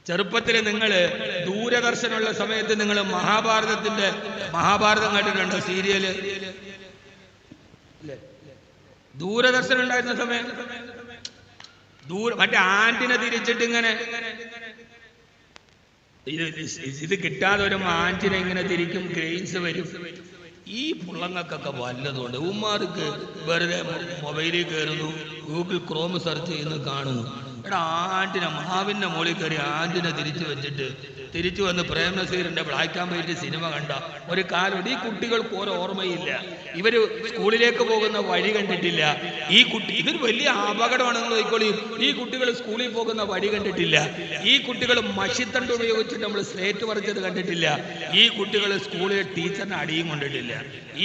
ചെറുപ്പത്തിൽ നിങ്ങൾ ദൂരദർശനുള്ള സമയത്ത് നിങ്ങൾ മഹാഭാരതം കണ്ടിട്ടുണ്ടോ? സീരിയല് ദൂരദർശനം ഉണ്ടായിരുന്ന സമയം മറ്റേ ആന്റിനെ തിരിച്ചിട്ട് ഇങ്ങനെ ഇത് കിട്ടാതെ ഒരു ആന്റിനെ ഇങ്ങനെ തിരിക്കും, ഗ്രെയിൻസ് വരും. ഈ പുള്ളങ്ങൾക്കൊക്കെ വല്ലതുകൊണ്ട് ഉമ്മാർക്ക് വെറുതെ മൊബൈലിൽ കയറുന്നു, ഗൂഗിൾ ക്രോം സെർച്ച് ചെയ്യുന്നു, കാണുന്നു. എടാ ആന്റിനെ മാവിൻ്റെ മുകളിൽ കയറി ആന്റിനെ തിരിച്ചു വെച്ചിട്ട് തിരിച്ചു വന്ന് പ്രേം നസീറിന്റെ ബ്ലാക്ക് ആൻഡ് വൈറ്റ് സിനിമ കണ്ട ഒരു കാലം. ഈ കുട്ടികൾക്ക് ഓരോ ഓർമ്മയില്ല. ഇവര് സ്കൂളിലേക്ക് പോകുന്ന വഴി കണ്ടിട്ടില്ല. ഇതൊരു വലിയ അപകടമാണെന്ന് നോക്കിക്കോളി. ഈ കുട്ടികൾ സ്കൂളിൽ പോകുന്ന വഴി കണ്ടിട്ടില്ല. ഈ കുട്ടികൾ മഷിത്തണ്ട് ഉപയോഗിച്ചിട്ട് നമ്മൾ സ്ലേറ്റ് പറിച്ചത് കണ്ടിട്ടില്ല. ഈ കുട്ടികൾ സ്കൂളിൽ ടീച്ചറിനെ അടിയും കൊണ്ടിട്ടില്ല.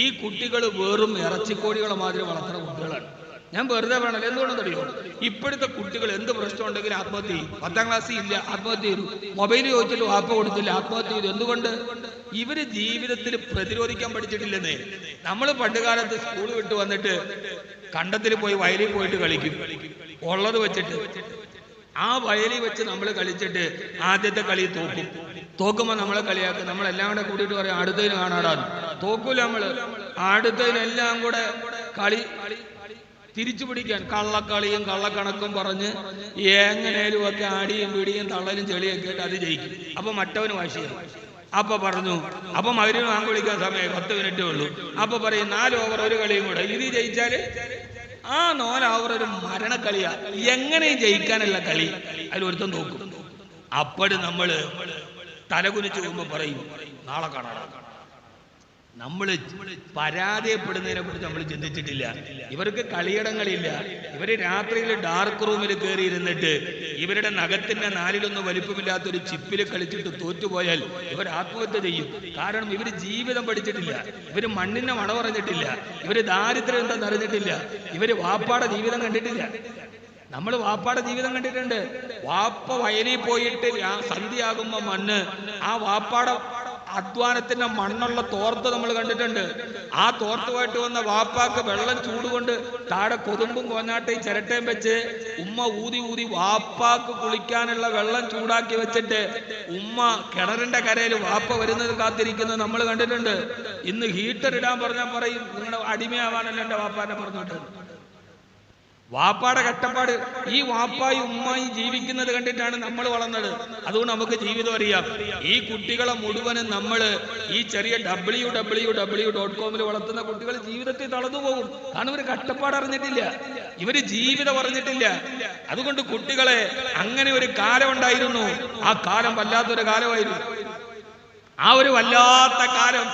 ഈ കുട്ടികൾ വെറും ഇറച്ചിക്കോഴികളെ മാതിരി വളർത്തുന്ന കുട്ടികളാണ്. ഞാൻ വെറുതെ വേണമല്ലോ. എന്തുകൊണ്ടെന്ന് അറിയോ? ഇപ്പോഴത്തെ കുട്ടികൾ എന്ത് പ്രശ്നം ഉണ്ടെങ്കിലും ആത്മഹത്യ ചെയ്യും. 10ാം ക്ലാസ്സിൽ ഇല്ല, ആത്മഹത്യ ചെയ്തു. മൊബൈൽ ചോദിച്ചിട്ട് വാപ്പ കൊടുത്തില്ല, ആത്മഹത്യ ചെയ്തു. എന്തുകൊണ്ട്? ഇവര് ജീവിതത്തിൽ പ്രതിരോധിക്കാൻ പഠിച്ചിട്ടില്ലെന്നേ. നമ്മൾ പണ്ട് കാലത്ത് സ്കൂൾ വിട്ട് വന്നിട്ട് കണ്ടത്തിൽ പോയി വയലിൽ പോയിട്ട് കളിക്കും, ഉള്ളത് വെച്ചിട്ട്. ആ വയലിൽ വെച്ച് നമ്മൾ കളിച്ചിട്ട് ആദ്യത്തെ കളി തോക്കുമ്പോൾ നമ്മളെ കളിയാക്കും. നമ്മളെല്ലാം കൂടെ കൂടിയിട്ട് പറയും അടുത്തതിന് കാണാടാന്ന്. തോക്കൂല നമ്മള്. അടുത്തതിനെല്ലാം കൂടെ കളി തിരിച്ചു പിടിക്കാൻ കള്ളക്കളിയും കള്ളക്കണക്കും പറഞ്ഞ് എങ്ങനെയും ഒക്കെ ആടിയും പിടിയും തള്ളലും ചെളിയൊക്കെ ആയിട്ട് അത് ജയിക്കും. അപ്പൊ മറ്റവന് വാശിയായി. അപ്പൊ പറഞ്ഞു, അപ്പൊ അവരും വാങ്ങി വിളിക്കാൻ സമയം 10 മിനിറ്റേ ഉള്ളൂ. അപ്പൊ പറയും 4 ഓവർ ഒരു കളിയും കൂടെ. ഇത് ജയിച്ചാല് ആ 4 ഓവർ ഒരു മരണക്കളിയാ. എങ്ങനെയും ജയിക്കാനുള്ള കളി അതിലൊരുത്തം നോക്കും. അപ്പോഴും നമ്മള് തലകുനിച്ച് പോകുമ്പോ പറയും നാളെ കാണാം. നമ്മൾ പരാജയപ്പെടുന്നതിനെ കുറിച്ച് നമ്മൾ ചിന്തിച്ചിട്ടില്ല. ഇവർക്ക് കളിയിടങ്ങളില്ല. ഇവര് രാത്രിയിൽ ഡാർക്ക് റൂമിൽ കയറി ഇരുന്നിട്ട് ഇവരുടെ നഖത്തിന്റെ 4-1 വലിപ്പമില്ലാത്തൊരു ചിപ്പിൽ കളിച്ചിട്ട് തോറ്റുപോയാൽ ഇവർ ആത്മഹത്യ ചെയ്യും. കാരണം ഇവര് ജീവിതം പഠിച്ചിട്ടില്ല. ഇവര് മണ്ണിനെ മണ പറഞ്ഞിട്ടില്ല. ഇവര് ദാരിദ്ര്യം എന്താണെന്ന് അറിഞ്ഞിട്ടില്ല. ഇവര് വാപ്പാടെ ജീവിതം കണ്ടിട്ടില്ല. നമ്മൾ വാപ്പാടെ ജീവിതം കണ്ടിട്ടുണ്ട്. വാപ്പ വയലിൽ പോയിട്ട് സന്ധ്യയാകുമ്പോ മണ്ണ്, ആ വാപ്പാടെ അധ്വാനത്തിന്റെ മണ്ണുള്ള തോർത്ത് നമ്മൾ കണ്ടിട്ടുണ്ട്. ആ തോർത്തുമായിട്ട് വന്ന വാപ്പാക്ക് വെള്ളം ചൂടുകൊണ്ട് താഴെ കൊതുമ്പും കോഞ്ഞാട്ടയും ചിരട്ടയും വെച്ച് ഉമ്മ ഊതി വാപ്പാക്ക് കുളിക്കാനുള്ള വെള്ളം ചൂടാക്കി വെച്ചിട്ട് ഉമ്മ കിണറിന്റെ കരയിൽ വാപ്പ വരുന്നത് കാത്തിരിക്കുന്നത് നമ്മൾ കണ്ടിട്ടുണ്ട്. ഇന്ന് ഹീറ്റർ ഇടാൻ പറഞ്ഞാൽ പറയും നിങ്ങളുടെ അടിമയാവാനല്ല എന്റെ വാപ്പാനെ പറഞ്ഞിട്ട്. വാപ്പാടെ കഷ്ടപ്പാട് ഈ വാപ്പായും ഉമ്മായും ജീവിക്കുന്നത് കണ്ടിട്ടാണ് നമ്മൾ വളർന്നത്. അതുകൊണ്ട് നമുക്ക് ജീവിതം അറിയാം. ഈ കുട്ടികളെ മുഴുവനും നമ്മൾ ഈ ചെറിയ www.com വളർത്തുന്ന കുട്ടികൾ ജീവിതത്തിൽ തളർന്നു പോകും. കാരണം ഇവര് കഷ്ടപ്പാട് അറിഞ്ഞിട്ടില്ല, ഇവര് ജീവിതം അറിഞ്ഞിട്ടില്ല. അതുകൊണ്ട് കുട്ടികളെ അങ്ങനെ ഒരു കാലം ഉണ്ടായിരുന്നു. ആ കാലം വല്ലാത്തൊരു കാലമായിരുന്നു. ആ ഒരു വല്ലാത്ത കാലം,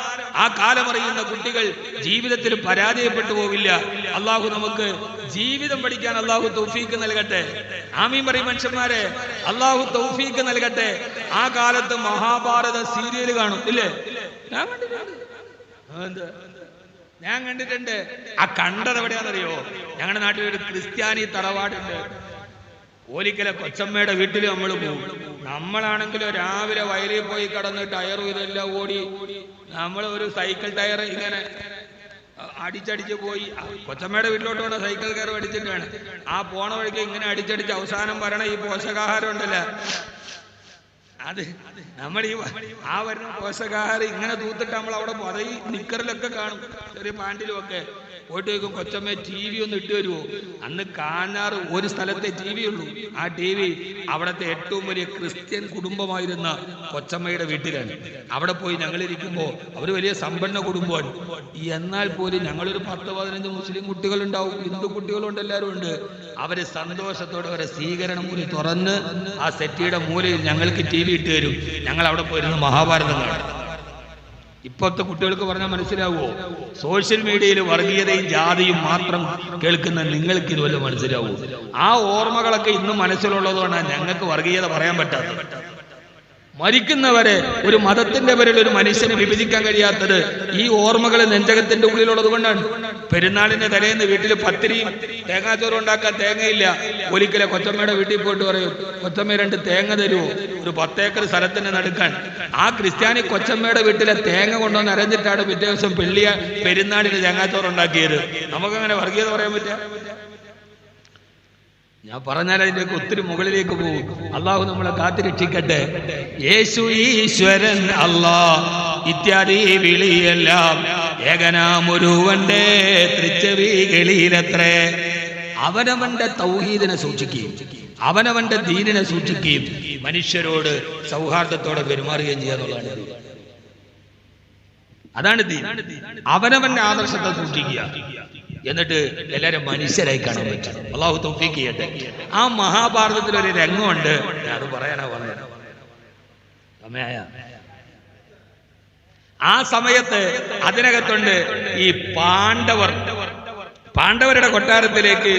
ആ കാലം അറിയുന്ന കുട്ടികൾ ജീവിതത്തിൽ പരാജയപ്പെട്ടു പോവില്ല. അള്ളാഹു നമുക്ക് ജീവിതം പഠിക്കാൻ അള്ളാഹു തൗഫീക്ക് നൽകട്ടെ. ആമീൻ പറയും മനുഷ്യന്മാരെ. അള്ളാഹു തൗഫീക്ക് നൽകട്ടെ. ആ കാലത്ത് മഹാഭാരത സീരിയൽ കാണും ഇല്ലേ? ഞാൻ കണ്ടിട്ടുണ്ട്. ആ കണ്ടത് എവിടെയാണെന്നറിയോ? ഞങ്ങളുടെ നാട്ടിൽ ഒരു ക്രിസ്ത്യാനി തറവാടുണ്ട്. ഓലിക്കലെ കൊച്ചമ്മയുടെ വീട്ടിൽ നമ്മൾ പോകും. നമ്മളാണെങ്കിലോ രാവിലെ വയലിൽ പോയി കടന്ന് ടയറും ഇതെല്ലാം ഓടി നമ്മൾ ഒരു സൈക്കിൾ ടയർ ഇങ്ങനെ അടിച്ചടിച്ച് പോയി കൊച്ചമ്മയുടെ വീട്ടിലോട്ട് വേണം സൈക്കിൾ കയറി അടിച്ചിട്ടാണ്. ആ പോണ വഴിക്ക് ഇങ്ങനെ അടിച്ചടിച്ച് അവസാനം വരണ ഈ പോഷകാഹാരം ഉണ്ടല്ലോ, അത് നമ്മൾ ആ വരുന്ന പോഷകാഹാരം ഇങ്ങനെ തൂത്തിട്ട് നമ്മൾ അവിടെ അത് ഈ നിക്കറിലൊക്കെ കാണും, ചെറിയ പാൻറ്റിലും ഒക്കെ. പോയിട്ട് ചോദിക്കും കൊച്ചമ്മ TV ഒന്ന് ഇട്ട് വരുമോ? അന്ന് കാണാറ് ഒരു സ്ഥലത്തെ TV ഉള്ളൂ. ആ TV അവിടുത്തെ ഏറ്റവും വലിയ ക്രിസ്ത്യൻ കുടുംബമായിരുന്ന കൊച്ചമ്മയുടെ വീട്ടിലാണ്. അവിടെ പോയി ഞങ്ങളിരിക്കുമ്പോൾ അവർ വലിയ സമ്പന്ന കുടുംബമാണ്. എന്നാൽ പോലും ഞങ്ങളൊരു 10-15 മുസ്ലിം കുട്ടികളുണ്ടാവും, ഹിന്ദു കുട്ടികളുണ്ട്, എല്ലാവരും ഉണ്ട്. അവര് സന്തോഷത്തോടെ അവരെ സ്വീകരണ മൂല തുറന്ന് ആ സെറ്റിയുടെ മൂലയിൽ ഞങ്ങൾക്ക് TV ഇട്ട് തരും. ഞങ്ങൾ അവിടെ പോയിരുന്ന് മഹാഭാരതം കാണും. ഇപ്പോഴത്തെ കുട്ടികൾക്ക് പറഞ്ഞാൽ മനസ്സിലാവുമോ? സോഷ്യൽ മീഡിയയിൽ വർഗീയതയും ജാതിയും മാത്രം കേൾക്കുന്ന നിങ്ങൾക്ക് ഇതുവല്ല മനസ്സിലാവൂ? ആ ഓർമ്മകളൊക്കെ ഇന്നും മനസ്സിലുള്ളതുകൊണ്ടാണ് ഞങ്ങൾക്ക് വർഗീയത പറയാൻ പറ്റാത്തത്. മരിക്കുന്നവരെ ഒരു മതത്തിന്റെ പേരിൽ ഒരു മനുഷ്യനെ വിഭജിക്കാൻ കഴിയാത്തത് ഈ ഓർമ്മകൾ നെഞ്ചകത്തിന്റെ ഉള്ളിലുള്ളത് കൊണ്ടാണ്. പെരുന്നാളിന്റെ തലേന്ന് വീട്ടിൽ പത്തിരിയും തേങ്ങാച്ചോറും ഉണ്ടാക്കാൻ തേങ്ങയില്ല. ഒരിക്കലെ കൊച്ചമ്മയുടെ വീട്ടിൽ പോയിട്ട് പറയും കൊച്ചമ്മ 2 തേങ്ങ തരുമോ? ഒരു 10 ഏക്കർ സ്ഥലത്തിന് നടുക്കാൻ. ആ ക്രിസ്ത്യാനി കൊച്ചമ്മയുടെ വീട്ടിലെ തേങ്ങ കൊണ്ടുവന്ന് അരഞ്ഞിട്ടാണ് പിറ്റേ ദിവസം പെരുന്നാളിന് തേങ്ങാച്ചോറ് ഉണ്ടാക്കിയത്. നമുക്കങ്ങനെ വർഗീയത പറയാൻ പറ്റുക? ഞാൻ പറഞ്ഞാൽ അതിലേക്ക് ഒത്തിരി മുകളിലേക്ക് പോകും. അള്ളാഹു നമ്മളെ കാത്തിരക്ഷിക്കട്ടെ. യേശു ഈശ്വരൻ അല്ലാ ഇത്യാദി വിളിയെല്ലാം ഏകനാമൊരുവന്റെ തൃച്ചെവികളിലത്രേ. അവനവന്റെ തൗഹീദിനെ സൂക്ഷിക്കുകയും അവനവന്റെ ദീനിനെ സൂക്ഷിക്കുകയും മനുഷ്യരോട് സൗഹാർദ്ദത്തോടെ പെരുമാറുകയും ചെയ്യാന്നുള്ളതാണ്. അതാണ് ദീൻ. അവനവന്റെ ആദർശത്തെ സൂക്ഷിക്കുക, എന്നിട്ട് എല്ലാവരും മനുഷ്യരായി കാണാൻ പറ്റും. അള്ളാഹു തൗഫീഖ് ചെയ്യട്ടെ. ആ മഹാഭാരതത്തിൽ ഒരു രംഗമുണ്ട്, അത് പറയാനാ പറഞ്ഞത്. സമയായ ആ സമയത്ത് അതിനകത്തുണ്ട് ഈ പാണ്ഡവരുടെ കൊട്ടാരത്തിലേക്ക്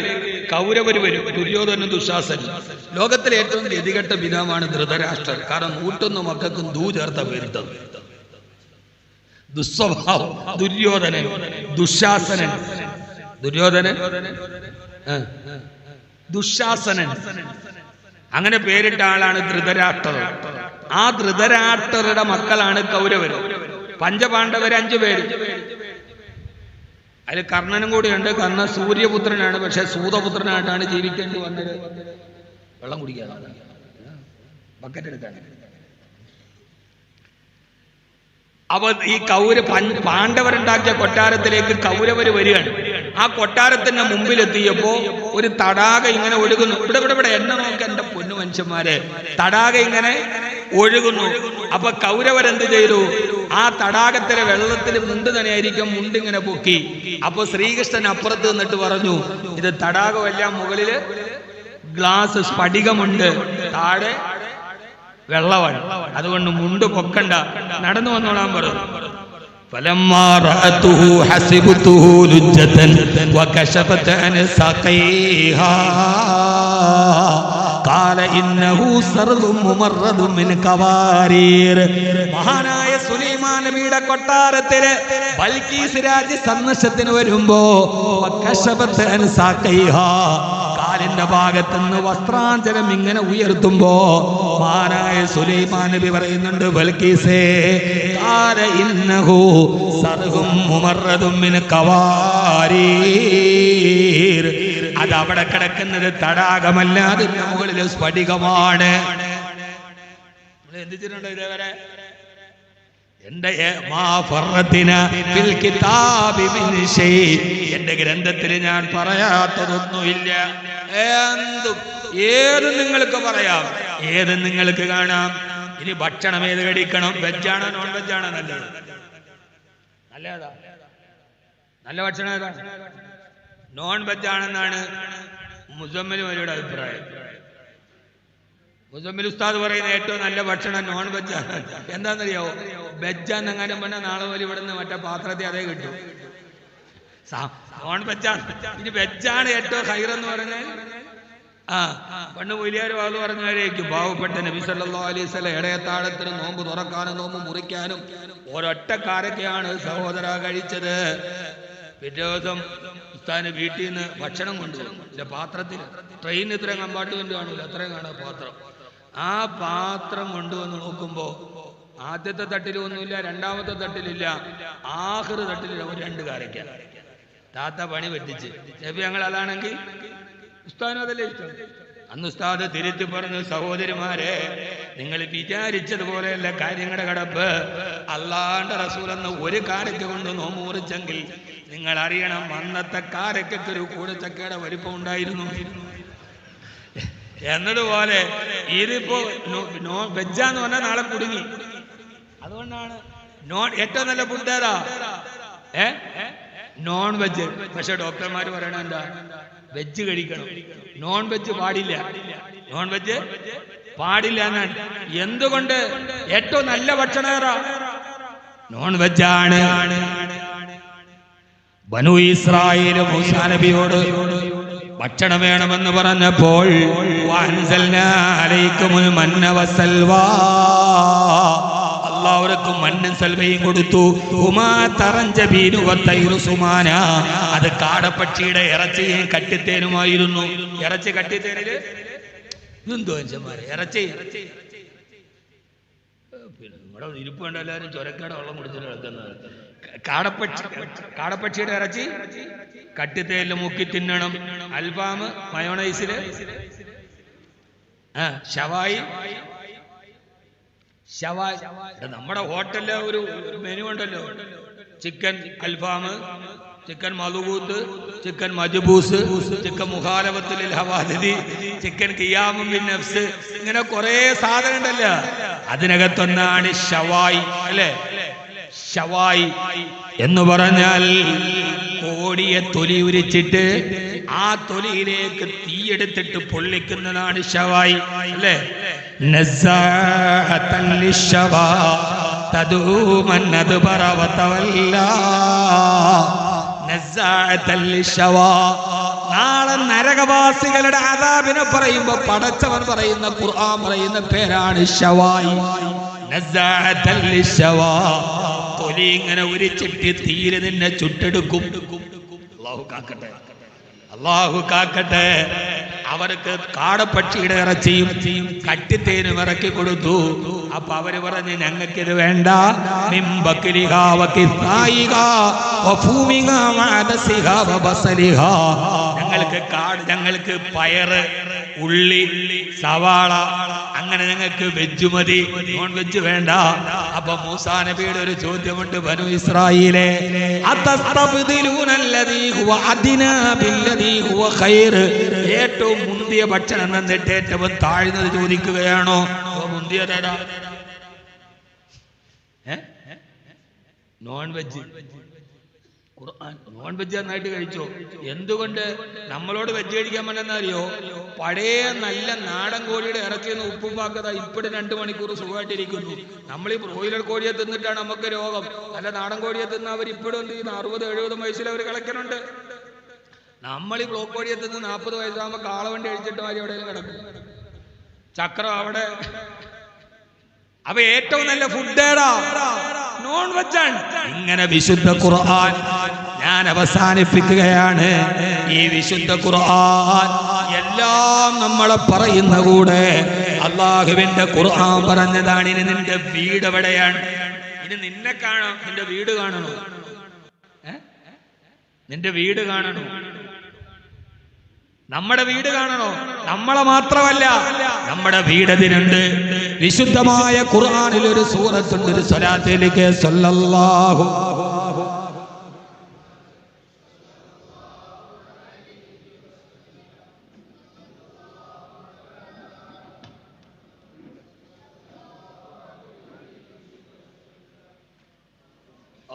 കൗരവര് വരും. ദുര്യോധനും ദുശാസനും. ലോകത്തിലെ ഏറ്റവും ഗതികെട്ട പിതാവാണ് ധൃതരാഷ്ട്രൻ. കാരണം 101 മക്കൾക്കും ദൂ ചേർത്ത പേരിട്ടത്. ദുസ്വഭാവം. ദുര്യോധനൻ, ദുശാസനൻ, ദുശാസനൻ, അങ്ങനെ പേരിട്ട ആളാണ് ധൃതരാഷ്ട്രർ. ആ ധൃതരാഷ്ട്രരുടെ മക്കളാണ് കൗരവര്. പഞ്ചപാണ്ഡവര് 5 പേര്. അതിൽ കർണനും കൂടിയുണ്ട്. കർണൻ സൂര്യപുത്രനാണ്, പക്ഷെ സൂതപുത്രനായിട്ടാണ് ജീവിക്കേണ്ടി വന്നത്. വെള്ളം കുടിക്കാനാണ്, ബക്കറ്റ് എടുക്കാണ്. അപ്പൊ ഈ പാണ്ഡവരുണ്ടാക്കിയ കൊട്ടാരത്തിലേക്ക് കൗരവര് വരികയാണ്. ആ കൊട്ടാരത്തിന്റെ മുമ്പിലെത്തിയപ്പോ ഒരു തടാക ഇങ്ങനെ ഒഴുകുന്നു. ഇവിടെ എന്നെ നോക്ക എന്റെ പൊന്നു മനുഷ്യന്മാരെ, തടാക ഇങ്ങനെ ഒഴുകുന്നു. അപ്പൊ കൗരവരെന്ത് ചെയ്തു? ആ തടാകത്തിലെ വെള്ളത്തിൽ മുണ്ട് തന്നെയായിരിക്കും, മുണ്ടിങ്ങനെ പൊക്കി. അപ്പൊ ശ്രീകൃഷ്ണൻ അപ്പുറത്ത് നിന്നിട്ട് പറഞ്ഞു, ഇത് തടാകമല്ല, മുകളില് ഗ്ലാസ് സ്ഫടികമുണ്ട്, താഴെ വെള്ളമാണ്, അതുകൊണ്ട് മുണ്ട് പൊക്കണ്ട, നടന്നു വന്നോളാൻ പറഞ്ഞു. فلما رأته حسبته لجة وكشفت عن ساقيها قال إنه سرد ممرد من قوارير. മഹാനായ സുലൈമാൻ നബിയുടെ കൊട്ടാരത്തിലെ ബൽക്കീസ് രാജ്യ സന്ദർശനത്തിന് വരുമ്പോ വകശഫത് അൻ സാഖൈഹാ, കാലിന്റെ ഭാഗത്തുനിന്ന് വസ്ത്രാഞ്ചലം ഇങ്ങനെ ഉയർത്തുമ്പോ മഹാനായ സുലൈമാൻ നബി പറയുന്നുണ്ട്, ബൽക്കീസേ ഖാല ഇന്നഹു സർഹും മുമറദും മിൻ ഖവാരീർ. അത് അവിടെ കിടക്കുന്നത് തടാകമല്ല, അതിന്റെ മുകളിൽ സ്ഫടികമാണ്. എന്തിച്ചിട്ടുണ്ടോ ഇതേവരെ? എന്റെ ഗ്രന്ഥത്തിൽ ഞാൻ പറയാത്തതൊന്നുമില്ല. എന്തും ഏതും നിങ്ങൾക്ക് പറയാം, ഏതും നിങ്ങൾക്ക് കാണാം. ഇനി ഭക്ഷണം ഏത് കഴിക്കണം? വെജാണോ നോൺ വെജാണോ നല്ലത്? നല്ലതാ, നല്ല ഭക്ഷണം ഏതാ? നോൺ വെജാണെന്നാണ് മുസമ്മിൽ വരിയുടെ അഭിപ്രായം. മുസമ്മിൽ ഉസ്താദ് പറയുന്ന ഏറ്റവും നല്ല ഭക്ഷണം നോൺ വെജാണ്. എന്താണെന്നറിയാവോ? വെജാന്നെങ്ങാനും പറഞ്ഞാൽ നാളെ പോലെ ഇവിടുന്ന് മറ്റേ പാത്രത്തിൽ അതേ കിട്ടും. നോൺ വെജാണ്. ഇനി വെജാണ് ഏറ്റവും ഹൈറെന്ന് പറഞ്ഞാൽ പണ്ട് മൊയ്ലിയാർ വാത് പറഞ്ഞവരേക്കും പാവപ്പെട്ട നബി സല്ലല്ലാഹു അലൈഹി വസല്ലം ഇടയത്താഴത്തിന് നോമ്പ് തുറക്കാനും നോമ്പ് മുറിക്കാനും ഒരൊറ്റക്കാരൊക്കെയാണ് സഹോദര കഴിച്ചത്. പിറ്റേ ദിവസം ഉസ്താദിന് വീട്ടിൽ നിന്ന് ഭക്ഷണം കൊണ്ടുപോകും. പാത്രത്തിൽ ട്രെയിനിന് ഇത്രയും കമ്പാർട്ട്മെന്റ് കാണില്ല, അത്രയും കാണാം പാത്രം. ആ പാത്രം കൊണ്ടുവന്ന് നോക്കുമ്പോ ആദ്യത്തെ തട്ടിലൊന്നുമില്ല, രണ്ടാമത്തെ തട്ടിലില്ല, ആഖിറ് തട്ടിലില്ല, 2 കാരയ്ക്ക. താത്ത പണി വെട്ടിച്ച്. നബി ഞങ്ങൾ അതാണെങ്കിൽ ഉസ്താദിനും അതല്ലേ ഇഷ്ടം. അന്ന് ഉസ്താദ് തിരുത്തി പറഞ്ഞു, സഹോദരിമാരെ, നിങ്ങൾ വിചാരിച്ചതുപോലെയല്ല കാര്യങ്ങളുടെ കിടപ്പ്. അല്ലാഹുവിന്റെ റസൂലെന്ന് ഒരു കാരയ്ക്ക കൊണ്ട് നോമ്പ് മുറിച്ചെങ്കിൽ നിങ്ങൾ അറിയണം, അന്നത്തെ കാരയ്ക്കൊക്കെ ഒരു കൂടച്ചക്കയുടെ വലിപ്പം ഉണ്ടായിരുന്നു എന്നതുപോലെ ഇതിപ്പോ വെജാന്ന് പറഞ്ഞാൽ നാളെ കുടുങ്ങി. അതുകൊണ്ടാണ് ഏറ്റവും നല്ല ഫുഡ് ഏതാ? Non veg. പക്ഷെ ഡോക്ടർമാർ പറയണ എന്താ? വെജ് കഴിക്കണം, നോൺ വെജ് പാടില്ല. നോൺ വെജ് പാടില്ല എന്നാണ്. എന്തുകൊണ്ട്? ഏറ്റവും നല്ല ഭക്ഷണം ഏതാ? നോൺ വെജാണ്. ബനു ഇസ്രായേൽ മൂസാ നബിയോട് ഭക്ഷണം വേണമെന്ന് പറഞ്ഞപ്പോൾ എല്ലാവർക്കും മണ്ണും സൽവയും കൊടുത്തു. അത് കാടപ്പക്ഷിയുടെ ഇറച്ചിയും കട്ടിത്തേനുമായിരുന്നു. ഇറച്ചി കട്ടിത്തേനില് എന്തോ മനുഷ്യന്മാരെ ഇറച്ചി പിന്നെ നിങ്ങളുടെ ഇരിപ്പ് വേണ്ട, എല്ലാവരും ചൊരക്കേടെ വെള്ളം കുടിച്ചിട്ട് കിടക്കുന്നത്. കാടപ്പക്ഷിയുടെ ഇറച്ചി കട്ടിത്തേലിൽ മുക്കി തിന്നണം. അൽഫാം മയോണൈസില്, ഷവായി. നമ്മുടെ ഹോട്ടലിലെ ഒരു മെനു ഉണ്ടല്ലോ, ചിക്കൻ അൽഫാം, ചിക്കൻ മധുബൂത്ത്, ചിക്കൻ മജ്ബൂസ്, ചിക്കൻ മുഖാലഫത്തുൽ ഹവാദിദി, ചിക്കൻ ഖിയാമും ബിൻ നഫ്സ്, ഇങ്ങനെ കുറെ സാധനം ഉണ്ടല്ലോ. അതിനകത്തൊന്നാണ് ഷവായി, അല്ലേ? ഷവായി എന്ന് പറഞ്ഞാൽ കോടിയെ തൊലി ഉരിച്ചിട്ട് ആ തൊലിയിലേക്ക് തീയെടുത്തിട്ട് പൊള്ളിക്കുന്നതാണ് ഷവായി, അല്ലേ? നസ്സാഅതൻ ലിശ്ശവാ തദൂമൻ അദ്ബറ വതവല്ല. നസ്സാഅതൻ ലിശ്ശവാ, നാളെ നരകവാസികളുടെ അദാബിനെ പറയുമ്പോ പടച്ചവൻ പറയുന്ന, ഖുർആൻ പറയുന്ന പേരാണ് ഷവായി. നസ്സാഅതൻ ലിശ്ശവാ, തൊലി ഇങ്ങനെ ഉരിച്ചിട്ട് തീരെ നിന്നെ ചുട്ടെടുക്കും. അല്ലാഹു കാക്കട്ടെ, അല്ലാഹു കാക്കട്ടെ. അവർക്ക് കാടപ്പക്ഷിയുടെ ഇറച്ചിയും കട്ടിത്തേനും ഇറക്കി കൊടുത്തു. അപ്പൊ അവര് പറഞ്ഞ് ഞങ്ങൾക്കിത് വേണ്ട. ഞങ്ങൾക്ക് പയറ്, ഉള്ളി, സവാള, അങ്ങനെ ഞങ്ങൾക്ക് വെജ് മതി, നോൺ വെജ് വേണ്ട. അപ്പൊ മൂസാ നബിയുടെ ഒരു ചോദ്യമുണ്ട്, ബനു ഇസ്രായീലേ, ഏറ്റവും മുന്തിയ ഭക്ഷണം എന്നിട്ട് ഏറ്റവും താഴ്ന്നത് ചോദിക്കുകയാണോ? മുന്തിയതാ നോൺ വെജ്. ഖുർആൻ നോൺ വെജ് നന്നായിട്ട് കഴിച്ചോ? എന്തുകൊണ്ട് നമ്മളോട് വെജ് കഴിക്കാൻ പറ്റുന്നറിയോ? പഴയ നല്ല നാടൻ കോഴിയുടെ ഇറച്ചിന്ന് ഉപ്പുപാക്കത ഇപ്പോഴും 2 മണിക്കൂർ സുഖമായിട്ടിരിക്കുന്നു. നമ്മൾ ഈ ബ്രോയിലർ കോഴിയെ തിന്നിട്ടാണ് നമുക്ക് രോഗം. നല്ല നാടൻ കോഴിയെ തിന്ന് അവർ ഇപ്പോഴും എന്ത് ചെയ്യുന്നു? 60-70 വയസ്സിൽ അവർ കളിക്കുന്നുണ്ട്. നമ്മൾ ഈ ബ്ലോക്ക് കോഴിയെ തിന്ന് 40 വയസ്സാകുമ്പോൾ കാളവണ്ടി അഴിച്ചിട്ട് മാറി എവിടെയും കിടക്കും, ചക്രം അവിടെ. അപ്പൊ ഏറ്റവും നല്ല ഫുഡ് നോൺ വെജാണ്. ഇങ്ങനെ വിശുദ്ധ ഖുർആൻ ഞാൻ അവസാനിപ്പിക്കുകയാണ്. ഈ വിശുദ്ധ ഖുർആൻ എല്ലാം നമ്മളെ പറയുന്ന കൂടെ അള്ളാഹുവിന്റെ ഖുർആൻ പറഞ്ഞതാണ്. ഇനി നിന്റെ വീട് എവിടെയാണ്? ഇനി നിന്നെ കാണാം, നിന്റെ വീട് കാണണോ? നിന്റെ വീട് കാണണോ? നമ്മുടെ വീട് കാണണോ? നമ്മളെ മാത്രമല്ല, നമ്മുടെ വീടതിനുണ്ട്. വിശുദ്ധമായ ഖുർആനിൽ ഒരു സൂറത്തുണ്ട്, ഒരു സ്വലാത്തിലേക്ക് സല്ലല്ലാഹു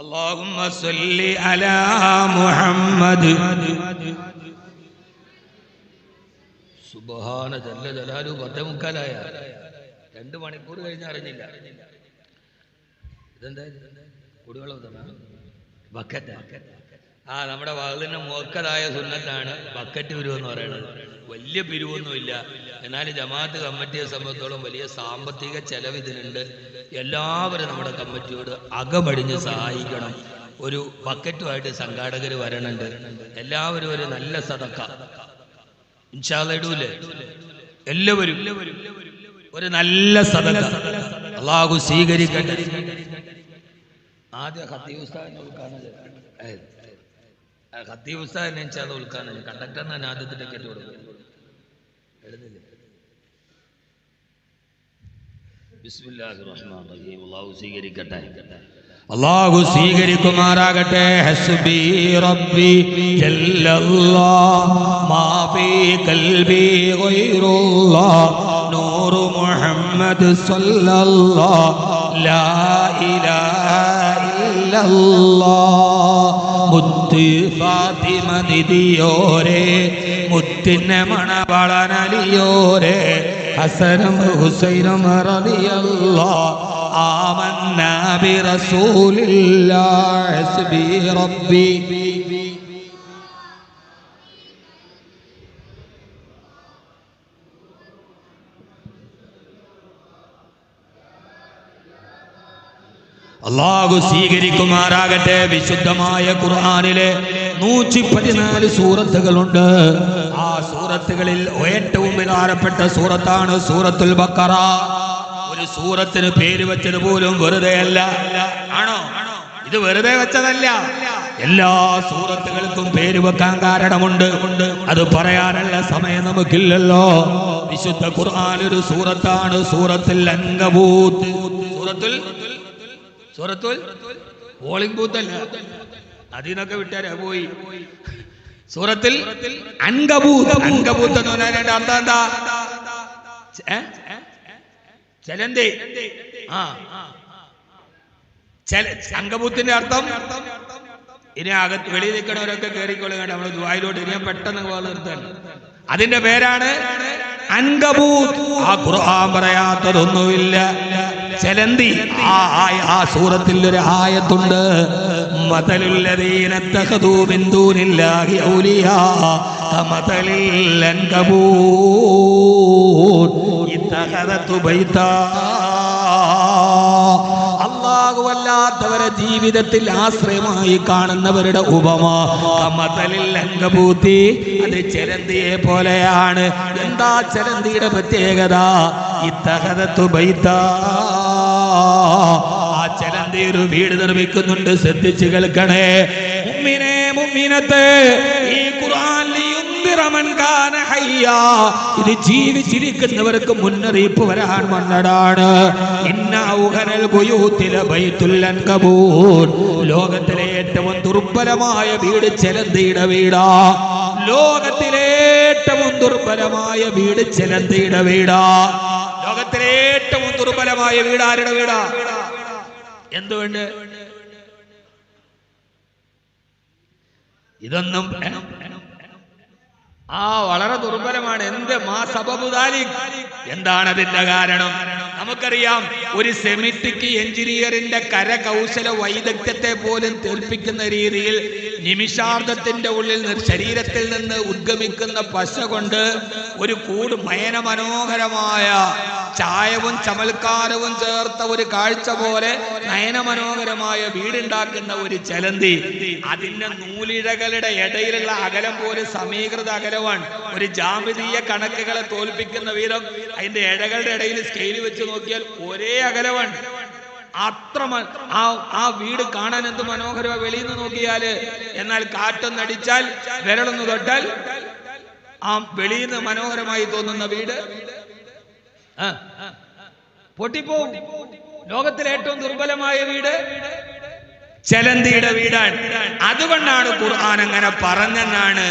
അല്ലാഹുമ്മ സല്ലി അലാ മുഹമ്മദ്. സുബ്ഹാന ജല്ല ജലാലു. 10:45 2 മണിക്കൂർ കഴിഞ്ഞ് അറിഞ്ഞില്ല. ഇതെന്താ കുടിവെള്ളം തന്നെ ബക്കറ്റ്? നമ്മുടെ വഅലിന് മുഅക്കദായ സുന്നത്താണ് ബക്കറ്റ് പിരിവെന്ന് പറയുന്നത്. വലിയ പിരിവൊന്നുമില്ല, എന്നാൽ ജമാഅത്ത് കമ്മിറ്റിയെ സംബന്ധിച്ചോളം വലിയ സാമ്പത്തിക ചെലവ് ഇതിനുണ്ട്. എല്ലാവരും നമ്മുടെ കമ്മിറ്റിയോട് അകമടിഞ്ഞ് സഹായിക്കണം. ഒരു ബക്കറ്റുമായിട്ട് സംഘാടകർ വരണുണ്ട്. എല്ലാവരും ഒരു നല്ല സദക്ക ഇൻഷാ അല്ലാഹ് ഇടൂലേ? എല്ലാവരും ഒരു നല്ല സദക്ക അല്ലാഹു സ്വീകരിക്കട്ടെ. ആദ്യം ഖത്തീബ് ഉസ്താദിനെ ഉദ്ഘാടനം ഖത്തീബ് ഉസ്താദിനെ ഇൻഷാ അല്ലാഹ് ഉദ്ഘാടനം. കണ്ടക്ടറിന് ആദ്യത്തെ ടിക്കറ്റ് കൊടുക്കും. എഴുന്നില്ലേ? ബിസ്മില്ലാഹിർ റഹ്മാനിർ റഹീം. അല്ലാഹു സ്വീകരിക്കട്ടെ, അല്ലാഹു സ്വീകരിക്കുമാറാകട്ടെ. ഹസ്ബി റബ്ബി ജല്ലല്ലാഹ് മാ ഫീ ഖൽബി ഗൈറുല്ലാഹ് നൂറു മുഹമ്മദ് സല്ലല്ലാഹ് ലാ ഇലാഹ ഇല്ലല്ലാഹ്. മുത്ത് ഫാത്തിമ ദിദിയോരേ, മുത്തിനെ മണവളനലിയോരേ, ഹസനും ഹുസൈനും റളിയല്ലാഹ് ആമന്നാ ബിറസൂലില്ലാഹ് ഹസ്ബി റബ്ബി. അല്ലാഹു സ്വീകരിക്കുമാറാകട്ടെ. വിശുദ്ധമായ ഖുർആനിലെ 114 സൂറത്തുകളുണ്ട്. ആ സൂറത്തുകളിൽ ഏറ്റവും പ്രധാനപ്പെട്ട സൂറത്താണ് സൂറത്തുൽ ബഖറ. ഒരു സൂറത്തിന് പേര് വെച്ചത് പോലും വെറുതെ അല്ല. ആണോ? ഇത് വെറുതെ വെച്ചതല്ല. എല്ലാ സൂറത്തുകൾക്കും പേര് വെക്കാൻ കാരണമുണ്ട്. അത് പറയാനുള്ള സമയം നമുക്കില്ലല്ലോ. വിശുദ്ധ ഖുർആൻ ഒരു സൂറത്താണ്, സൂറത്തുൽ അൻകബൂത്ത്. സൂറത്തുൽ പോളിംഗ് ബൂത്ത് അല്ല, അതിനൊക്കെ വിട്ടാരാ പോയി. സൂറത്തുൽ അൻകബൂത്ത്. അൻകബൂത്ത് എന്ന് പറഞ്ഞാൽ അർത്ഥം എന്താ? ചെലന്തി. അങ്കബൂത്തിന്റെ അർത്ഥം ഇനി അകത്ത് വെളിയിൽ നിൽക്കണവരൊക്കെ കയറിക്കൊള്ളുക. നമ്മൾ ദുആയിലോട്ട് ഇനിയും പെട്ടെന്ന് നിർത്താൻ. അതിന്റെ പേരാണ് അൻകബൂത്ത്. ആ ഖുർആൻ പറയാത്തതൊന്നുമില്ല. ചെലന്തി. ആ സൂറത്തിൽ ഒരു ആയത്തുണ്ട്, മതലുല്ലദീന തഖദൂ മിൻ ദൂനില്ലാഹി ഔലിയാ കമതലിൽ അൻകബൂത്ത് ഇത്തഖദതു ബൈതാ. അല്ലാഹുവല്ലാത്തവരെ ജീവിതത്തിൽ ആശ്രയമായി കാണുന്നവരുടെ ഉപമ കമതലിൽ അൻകബൂത്തി, അത് ചെലന്തിയെ പോലെയാണ്. എന്താ ചെലന്തിയുടെ പ്രത്യേകത? ഇത്തഖദതു ബൈതാ. ആ ചെലന്തി ഒരു വീട് നിർമ്മിക്കുന്നുണ്ട്. ശ്രദ്ധിച്ചു കേൾക്കണേ മുഅ്മിനേ മുഅ്മിനത്തേ, ഈ ഖുർആനിൽ യുൻദിറമൻ കാന ഹയ്യാ, ഇത് ജീവിച്ചിരിക്കുന്നവർക്ക് മുന്നറിയിപ്പ് വരാൻ വന്നതാണ്. ഇന്ന ഔഹനൽ ബുയൂതില ബൈത്തുൽ അൻകബൂത്ത്, ലോകത്തിലെ ഏറ്റവും ദുർബലമായ വീട് ചെലന്തിയുടെ വീടാ. ലോകത്തിലെ ഏറ്റവും ദുർബലമായ വീട് ചെലന്തിയുടെ വീടാ. ലോകത്തിലെ ഏറ്റവും ദുർബലമായ വീട് ആരുടെ വീടാ? എന്തുകൊണ്ട്? ഇതൊന്നും വളരെ ദുർബലമാണ്. എന്താണ് അതിന്റെ കാരണം? നമുക്കറിയാം, ഒരു സെമിറ്റിക് എഞ്ചിനീയറിന്റെ കരകൗശല വൈദഗ്ധ്യത്തെ പോലും തെളിപ്പിക്കുന്ന രീതിയിൽ നിമിഷാർദ്ധത്തിന്റെ ഉള്ളിൽ ശരീരത്തിൽ നിന്ന് ഉദ്ഗമിക്കുന്ന പശ കൊണ്ട് ഒരു മനോഹരമായ ചായവും ചമൽക്കാരവും ചേർത്ത ഒരു കാഴ്ച പോലെ നയനമനോഹരമായ വീടുണ്ടാക്കുന്ന ഒരു ചെലന്തി, അതിന്റെ നൂലിഴകളുടെ ഇടയിലുള്ള അകലം പോലെ സമീകൃത അകലമാണ്. ഒരു ജാമിതീയ കണക്കുകളെ തോൽപ്പിക്കുന്ന വീതം അതിന്റെ ഇഴകളുടെ ഇടയിൽ സ്കെയിൽ വെച്ച് നോക്കിയാൽ ഒരേ അകലമാണ്. അത്ര ആ വീട് കാണാൻ എന്ത് മനോഹരമാണ് വെളിയിൽ നിന്ന് നോക്കിയാല്. എന്നാൽ കാറ്റൊന്നടിച്ചാൽ, വിരളൊന്ന് തൊട്ടാൽ ആ വെളിയിൽ നിന്ന് മനോഹരമായി തോന്നുന്ന വീട് പൊട്ടിപ്പോവും. ലോകത്തിലെ ഏറ്റവും ദുർബലമായ വീട് ചെലന്തിയുടെ വീടാണ്. അതുകൊണ്ടാണ് ഖുർആൻ അങ്ങനെ പറഞ്ഞെന്നാണ്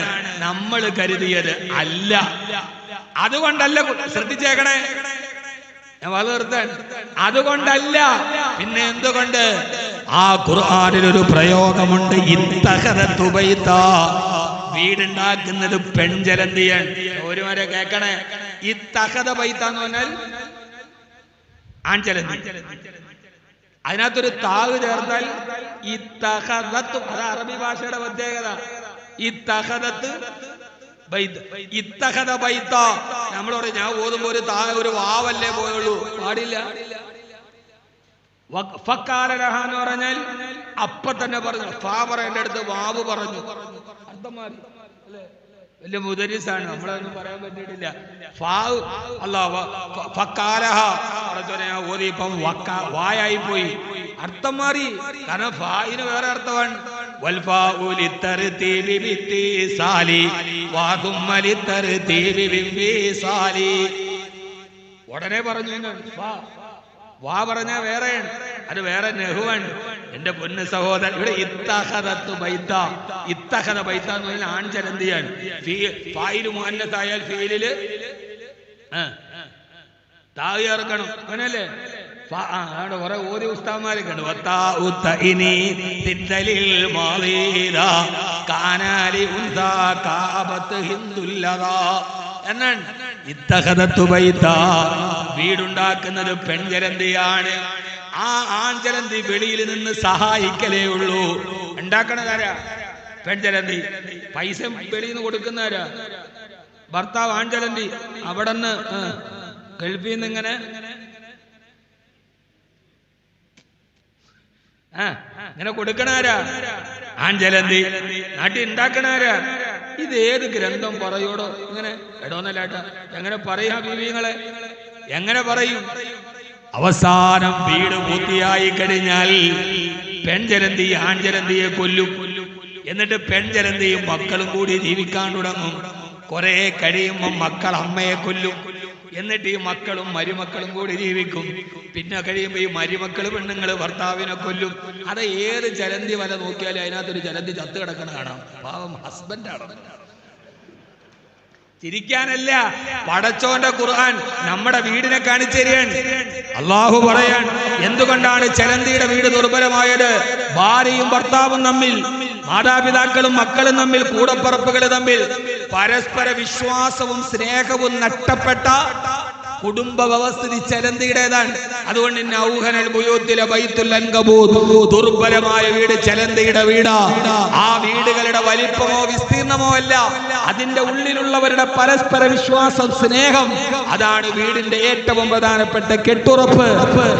നമ്മൾ കരുതിയത്. അല്ല, അതുകൊണ്ടല്ല. ശ്രദ്ധിച്ചേക്കണേ, ഞാൻ വളർത്താൻ. അതുകൊണ്ടല്ല. പിന്നെ എന്തുകൊണ്ട്? ആ ഖുർആനിൽ ഒരു പ്രയോഗമുണ്ട്, ഇത്തഖദതു ബൈതാ, വീടുണ്ടാക്കുന്നത് പെൺചലന്തിയാണ്. ഒരുവരെ കേൾക്കണേ, ഇത്തഖദ ബൈത എന്ന് പറഞ്ഞാൽ ആൺചലന്തി. അതിനകത്തൊരു താവ് ചേർത്താൽ ഇത്തഖദത്ത്. അത് അറബി ഭാഷയുടെ പ്രത്യേകത. ഇത്തഖദത്ത് ബൈത, ഇത്തഖദ ബൈത. നമ്മളോട് ഞാൻ ഓതുമ്പോ ഒരു വാവല്ലേ പോയുള്ളൂ, പാടില്ല. ഫക്കാലഹ എന്ന് പറഞ്ഞാൽ അപ്പ തന്നെ പറഞ്ഞു. ഫാ പറയേണ്ട അടുത്ത് വാവ് പറഞ്ഞു. അർത്ഥം മാറി അല്ലേ? വലിയ മുദരിസാണ്, നമ്മളൊന്നും പറയാൻ പറ്റിയിട്ടില്ല. ഞാൻ ഓതി, ഇപ്പം വായായി പോയി, അർത്ഥം മാറി. കാരണം ഫായിന് വേറെ അർത്ഥമാണ്. ഉടനെ പറഞ്ഞു വാ പറഞ്ഞ വേറെയാണ്, അത് വേറെ നെഹുവാണ്. എന്റെ പൊന്ന് സഹോദരൻ, ഇവിടെ ഇത്തഖദത്തു ബൈത, ഇത്തഖദ ബൈത എന്ന് പറഞ്ഞാൽ ആൺചലന്തിയാണ്. ഫായില് മുഅന്നസായാൽ ഫീലില് താവ് ചേർക്കണം, അങ്ങനല്ലേ? അവിടെ കുറെ ഓതി ഉസ്താദ്മാരൊക്കെ ഉണ്ട്. എന്നാണ് ഇത്തഖദത്തു ബൈത, വീടുണ്ടാക്കുന്നത് പെൺചലന്തിയാണ്. ആ ആൺചലന്തി വെളിയിൽ നിന്ന് സഹായിക്കലേ ഉള്ളൂ. ഉണ്ടാക്കണതാരാ? പെൺചലന്തി. പൈസ വെളിയിൽ നിന്ന് കൊടുക്കുന്നവരാ? ഭർത്താവ് ആൺചലന്തി. അവിടെ നിന്ന് ഗൾഫിൽ നിന്ന് ഇങ്ങനെ ഇങ്ങനെ കൊടുക്കണാരാ? ആൺചലന്തി. നാട്ടിൽ ഉണ്ടാക്കണാരാ? ഇത് ഏത് ഗ്രന്ഥം പറയോടോ? ഇങ്ങനെ എടോന്നല്ലാട്ട, എങ്ങനെ പറയാ ബീവിങ്ങളെ? എങ്ങനെ പറയും? അവസാനം വീട് പൂർത്തിയായി കഴിഞ്ഞാൽ പെൺചരന്തി ആൺചരന്തിയെ കൊല്ലും. എന്നിട്ട് പെൺചരന്തിയും മക്കളും കൂടി ജീവിക്കാൻ തുടങ്ങും. കുറെ കഴിയുമ്പോൾ മക്കൾ അമ്മയെ കൊല്ലും. എന്നിട്ട് ഈ മക്കളും മരുമക്കളും കൂടി ജീവിക്കും. പിന്നെ കഴിയുമ്പോൾ ഈ മരുമക്കൾ പെണ്ണുങ്ങൾ ഭർത്താവിനെ കൊല്ലും. അത് ഏത് ചരന്തി വല നോക്കിയാലും അതിനകത്തൊരു ചരന്തി ചത്ത് കിടക്കണ കാണാം. പാവം ഹസ്ബൻഡാണ്. ചിരിക്കാനല്ല, പടച്ചോന്റെ ഖുർആൻ നമ്മുടെ വീടിനെ കാണിച്ചു തരികയാണ്. അള്ളാഹു പറയാൻ, എന്തുകൊണ്ടാണ് ചരന്തിയുടെ വീട് ദുർബലമായത്? ഭാര്യയും ഭർത്താവും തമ്മിൽ, മാതാപിതാക്കളും മക്കളും തമ്മിൽ, കൂടപ്പറപ്പുകൾ തമ്മിൽ പരസ്പര വിശ്വാസവും സ്നേഹവും നഷ്ടപ്പെട്ട കുടുംബ വ്യവസ്ഥിതി ചലന്തിയുടേതാണ്. അതുകൊണ്ട് ദുർബലമായ വീട് ചലന്തിയുടെ വീടാ. ആ വീടുകളുടെ വലിപ്പമോ വിസ്തീർണമോ അല്ല, അതിന്റെ ഉള്ളിലുള്ളവരുടെ പരസ്പര വിശ്വാസം, സ്നേഹം, അതാണ് വീടിന്റെ ഏറ്റവും പ്രധാനപ്പെട്ട കെട്ടുറപ്പ്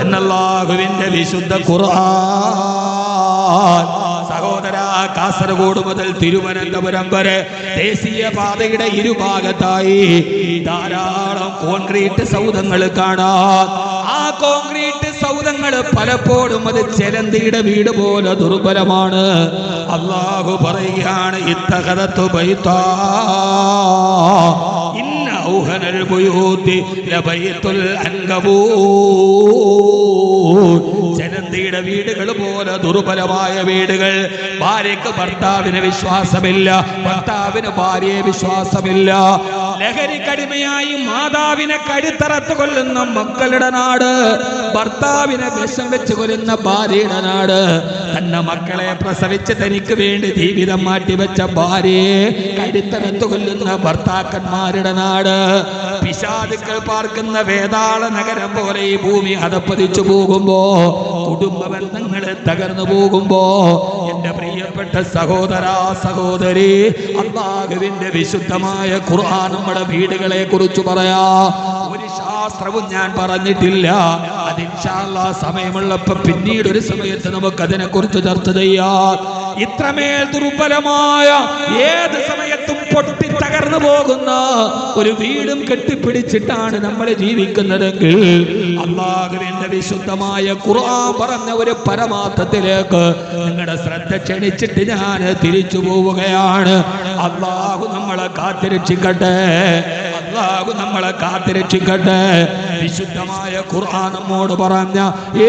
എന്നല്ലാഹുവിന്റെ വിശുദ്ധ ഖുർആൻ. സഹോദര, കാസർഗോഡ് മുതൽ തിരുവനന്തപുരം വരെ ദേശീയ പാതയുടെ ഇരുഭാഗത്തായി ധാരാളം കോൺക്രീറ്റ് സൗധങ്ങൾ കാണാം. ആ കോൺക്രീറ്റ് സൗധങ്ങൾ പലപ്പോഴും അത് ചലന്തിയുടെ വീട് പോലെ ദുർബലമാണ്. അല്ലാഹു പറയുകയാണ്, ഇത്തഖദതു ബൈതാ ഇന്ന ഔഹനൽ ബുയൂതി ലബൈതുൽ അൻകബൂത്. ചലന്തിയുടെ വീടുകൾ പോലെ ദുർബലമായ വീടുകൾ. ഭാര്യക്ക് ഭർത്താവിന് വിശ്വാസമില്ല, ഭർത്താവിന് ഭാര്യയെ വിശ്വാസമില്ല. ലഹരിക്കടിമയായി മാതാവിനെ കഴുത്തറത്ത് കൊല്ലുന്ന മക്കളുടെ നാട്, ഭർത്താവിനെ വിഷം വെച്ച് കൊല്ലുന്ന ഭാര്യയുടെ നാട്, തന്റെ മക്കളെ പ്രസവിച്ച് തനിക്ക് വേണ്ടി ജീവിതം മാറ്റിവെച്ച ഭാര്യയെ കഴുത്തറത്ത് കൊല്ലുന്ന ഭർത്താക്കന്മാരുടെ നാട്, പിശാചുക്കൾ പാർക്കുന്ന വേതാള നഗരം പോലെ ഈ ഭൂമി അതപ്പതിച്ചു പോകുമ്പോ, കുടുംബ ബന്ധങ്ങൾ തകർന്നു പോകുമ്പോ, എന്റെ പ്രിയപ്പെട്ട സഹോദര സഹോദരി, അല്ലാഹുവിന്റെ വിശുദ്ധമായ ഖുർആൻ നമ്മുടെ വീടുകളെ കുറിച്ച് പറയാ. ഒരു ശാസ്ത്രവും ഞാൻ പറഞ്ഞിട്ടില്ല. അത് ഇൻഷാ അല്ലാഹ് സമയമുള്ളപ്പോ പിന്നീട് ഒരു സമയത്ത് നമുക്ക് അതിനെ കുറിച്ച് ചർച്ച ചെയ്യാം. ഇത്രമേൽ ദുർബലമായ, ഏത് സമയത്തും പൊട്ടി തകർന്നു പോകുന്ന ഒരു വീടും കെട്ടിപ്പിടിച്ചിട്ടാണ് നമ്മൾ ജീവിക്കുന്നതെങ്കിൽ, അല്ലാഹുവിന്റെ വിശുദ്ധമായ ഖുർആൻ പറഞ്ഞ ഒരു പരമാർത്ഥത്തിലേക്ക് നിങ്ങളുടെ ശ്രദ്ധ ക്ഷണിച്ചിട്ട് ഞാൻ തിരിച്ചു പോവുകയാണ്. അല്ലാഹു നമ്മളെ കാത്തിരക്ഷിക്കട്ടെ, അല്ലാഹു നമ്മളെ കാത്തിരക്ഷിക്കട്ടെ. വിശുദ്ധമായ ഖുർആൻ നമ്മോട് പറഞ്ഞ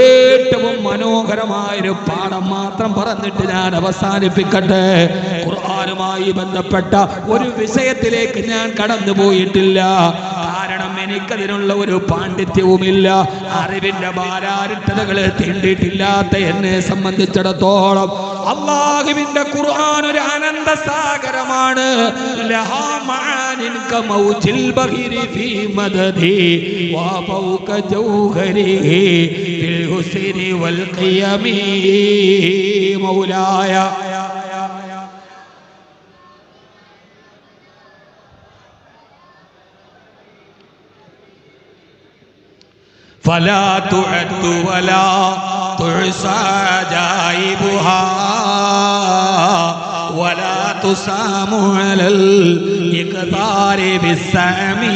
ഏറ്റവും മനോഹരമായൊരു പാഠം മാത്രം പറഞ്ഞിട്ട് ഞാൻ അവസാനിപ്പിക്കട്ടെ. ഖുർആനുമായി ബന്ധപ്പെട്ട ഒരു വിഷയത്തിലേക്ക് ഞാൻ കടന്നു പോയിട്ടില്ല. കാരണം എനിക്കതിനുള്ള ഒരു പാണ്ഡിത്യവുമില്ല. അറിവിന്റെ ഭാരാരിട്ടതകൾ തീണ്ടിയിട്ടില്ലാത്ത എന്നെ സംബന്ധിച്ചിടത്തോളം അല്ലാഹുവിന്റെ ഖുർആൻ ഒരു അനന്ത സാഗരമാണ്. ലഹാ മആനിൻ കമൗജിൽ ബഹിരി ഫീ മദദി വ ഫൗക ജൗഹരിഹി ഫിൽ ഹുസ്നി വൽ ഖിയമി. മൗലായ ഫലാ തുഅദ്ദു വലാ തുഹ്സാ ജായിബുഹാ വലാ തുസാമു അലൽ ഇഖ്താരി ബിസ്സമീ.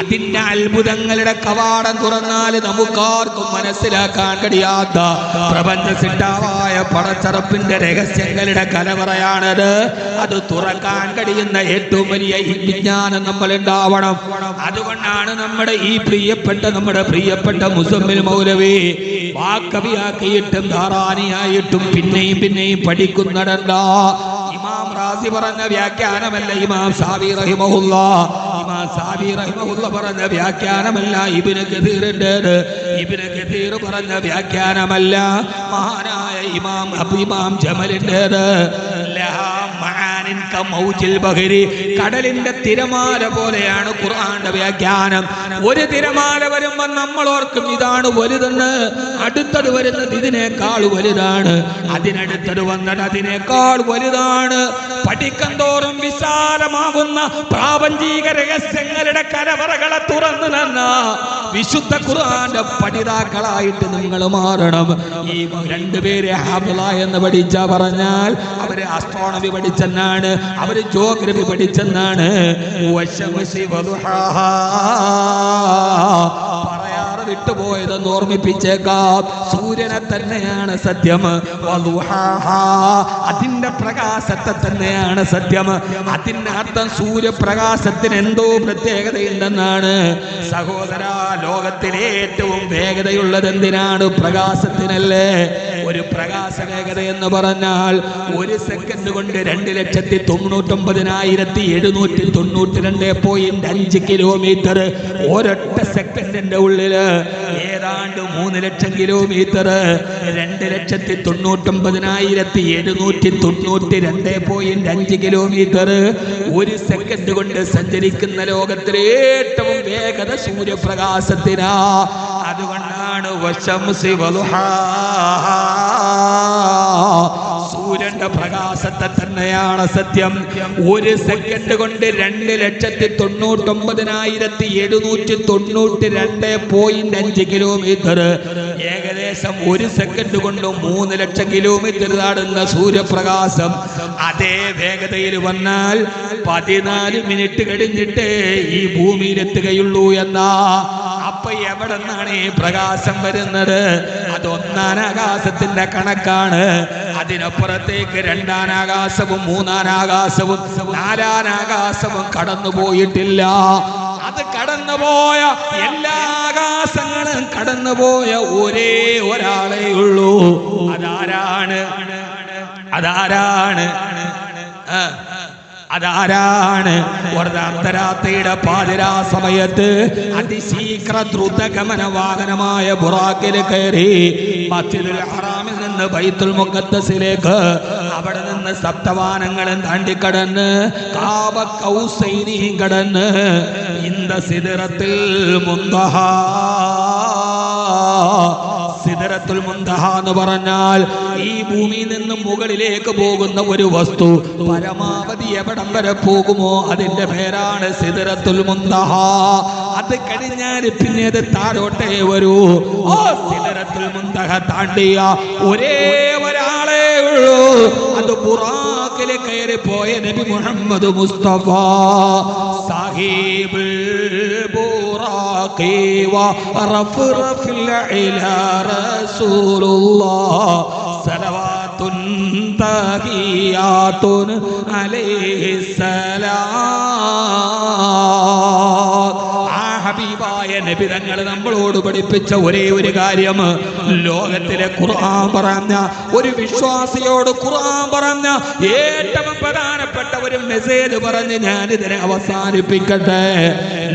അതിന്റെ അത്ഭുതങ്ങളുടെ കവാടം തുറന്നാൽ നമുക്കാർക്കും മനസ്സിലാക്കാൻ കഴിയാത്ത പ്രപഞ്ച സിദ്ധാവായ പടച്ചറപ്പിന്റെ രഹസ്യങ്ങളുടെ കലവറയാണത്. അത് തുറക്കാൻ കഴിയുന്ന ഏറ്റവും വലിയ വിജ്ഞാനം നമ്മൾ ഉണ്ടാവണം. അതുകൊണ്ടാണ് നമ്മുടെ നമ്മുടെ പ്രിയപ്പെട്ട മുസമ്മിൽ മൗലവി വാക്കവിയാക്കിയിട്ടും ധാരാനിയായിട്ടും പിന്നെയും പഠിക്കുന്നിടണ്ട. ഇമാം റാസി പറഞ്ഞ വ്യാഖ്യാനമല്ല ഇമാം സാബി റഹിമഹുല്ലാഹ്. ഇമാം സാബി റഹിമഹുല്ലാഹ് പറഞ്ഞ വ്യാഖ്യാനമല്ല ഇബ്നു കസീറിന്റേത്. ഇബ്നു കസീർ പറഞ്ഞ വ്യാഖ്യാനമല്ല മഹാനായ ഇമാം ജമലിന്റേത്. കടലിന്റെ തിരമാല പോലെയാണ് ഖുർആന്റെ വ്യാഖ്യാനം. ഒരു തിരമാല വരുമ്പോൾ നമ്മൾ ഓർക്കും ഇതാണ് വലുതെന്ന്, അടുത്തത് വരുന്നത് ഇതിനേക്കാൾ വലുതാണ്, അതിനടുത്തത് വന്നത് അതിനേക്കാൾ വലുതാണ്. പഠിക്കും തോറും വിശാലമാകുന്ന പ്രാപഞ്ചിക രഹസ്യങ്ങളുടെ കലവറകളെ തുറന്നു തന്ന വിശുദ്ധ ഖുർആന്റെ പഠിതാക്കളായിട്ട് നിങ്ങൾ മാറണം. ഈ രണ്ടുപേരെ ഹാഫിള എന്ന് പഠിച്ച പറഞ്ഞാൽ അവര് ആസ്ട്രോണമി പഠിച്ചെന്നാണ്, അവര് ജോഗ്രഫി പഠിച്ചെന്നാണ്. പറയാറ് വിട്ടുപോയതെന്ന് ഓർമ്മിപ്പിച്ചേക്കാം. സൂര്യനെ തന്നെയാണ് സത്യം, അതിന്റെ പ്രകാശത്തെ തന്നെയാണ് സത്യം. അതിന്റെ അർത്ഥം സൂര്യപ്രകാശത്തിന് എന്തോ പ്രത്യേകതയുണ്ടെന്നാണ്. സഹോദര, ലോകത്തിലെ ഏറ്റവും വേഗതയുള്ളത് എന്തിനാണ്? പ്രകാശത്തിനല്ലേ. ഒരു പ്രകാശ വേഗത എന്ന് പറഞ്ഞാൽ 1 സെക്കൻഡ് കൊണ്ട് 2,99,792.5 കിലോമീറ്റർ. ഒരൊറ്റ സെക്കൻഡിന്റെ ഉള്ളില് ഏതാണ്ട് 3 ലക്ഷം കിലോമീറ്റർ. 2,99,792.5 കിലോമീറ്റർ 1 സെക്കൻഡ് കൊണ്ട് സഞ്ചരിക്കുന്ന ലോകത്തിലെ ഏറ്റവും വേഗത സൂര്യപ്രകാശത്തിനാ. അതുകൊണ്ടാണ് വശംസി വളുഹാ, സൂര്യന്റെ പ്രകാശത്തെ തന്നെയാണ് സത്യം. 1 സെക്കൻഡ് കൊണ്ട് 2,99,792.5 കിലോമീറ്റർ, ഏകദേശം 1 സെക്കൻഡ് കൊണ്ട് 3 ലക്ഷം കിലോമീറ്റർ താടുന്ന സൂര്യപ്രകാശം അതേ വേഗതയിൽ വന്നാൽ 14 മിനിറ്റ് കഴിഞ്ഞിട്ടേ ഈ ഭൂമിയിലെത്തുകയുള്ളൂ എന്നാ. അപ്പൊ എവിടെ നിന്നാണ് ഈ പ്രകാശം വരുന്നത്? അത് 1-ാം ആകാശത്തിന്റെ കണക്കാണ്. അതിനപ്പുറത്തേക്ക് 2-ാം ആകാശവും 3-ാം ആകാശവും 4-ാം ആകാശവും കടന്നുപോയിട്ടില്ല. അത് കടന്നുപോയ എല്ലാ ആകാശങ്ങളും കടന്നുപോയ ഒരേ ഒരാളേ ഉള്ളൂ. അതാരാണ്? അർദ്ധരാത്രിയുടെ പാതിരാ സമയത്ത് അതിശീഘ്ര ദ്രുതഗമന വാഹനമായ ബുറാക്കിൽ കയറി മസ്ജിദുൽ ഹറാമിൽ നിന്ന് ബൈത്തുൽ മുഖദ്ദസിലേക്ക്, അവിടെ നിന്ന് സപ്തവാനങ്ങളും താണ്ടിക്കടന്ന് കാബ കൗസൈനിയും കടന്ന് ഇന്ദ സിദ്റത്തുൽ മുന്തഹ. സിദ്റത്തുൽ മുന്തഹ എന്ന് പറഞ്ഞാൽ ഈ ഭൂമിയിൽ നിന്ന് മുകളിലേക്ക് പോകുന്ന ഒരു വസ്തു പരമാവധി എവിടം വരെ പോകുമോ അതിന്റെ പേരാണ് സിദ്റത്തുൽ മുന്തഹ. അത് കഴിഞ്ഞാൽ പിന്നെ അത് താഴോട്ടേ വരൂ. ആ സിദ്റത്തുൽ മുന്തഹ താണ്ടിയ ഒരേ ഒരാളേ ഉള്ളൂ. അത് ബുറാക്കിൽ കയറി പോയ നബി മുഹമ്മദ് മുസ്തഫ സാഹിബ് ബുറാഖി വ റഫറഫിൽ ഇലാ റസൂലുള്ളാഹ് സലവാത്തുൻ തഹിയാത്തുൻ അലൈഹിസ്സലാം. ഹബീബായ നബി തങ്ങൾ നമ്മളോട് പഠിപ്പിച്ച ഒരേ ഒരു കാര്യം, ലോകത്തിലെ ഖുർആൻ പറഞ്ഞ ഒരു വിശ്വാസിയോട് ഖുർആൻ പറഞ്ഞ ഏറ്റവും പ്രധാനപ്പെട്ട ഒരു മെസ്സേജ് പറഞ്ഞ് ഞാനിതിനെ അവസാനിപ്പിക്കട്ടെ.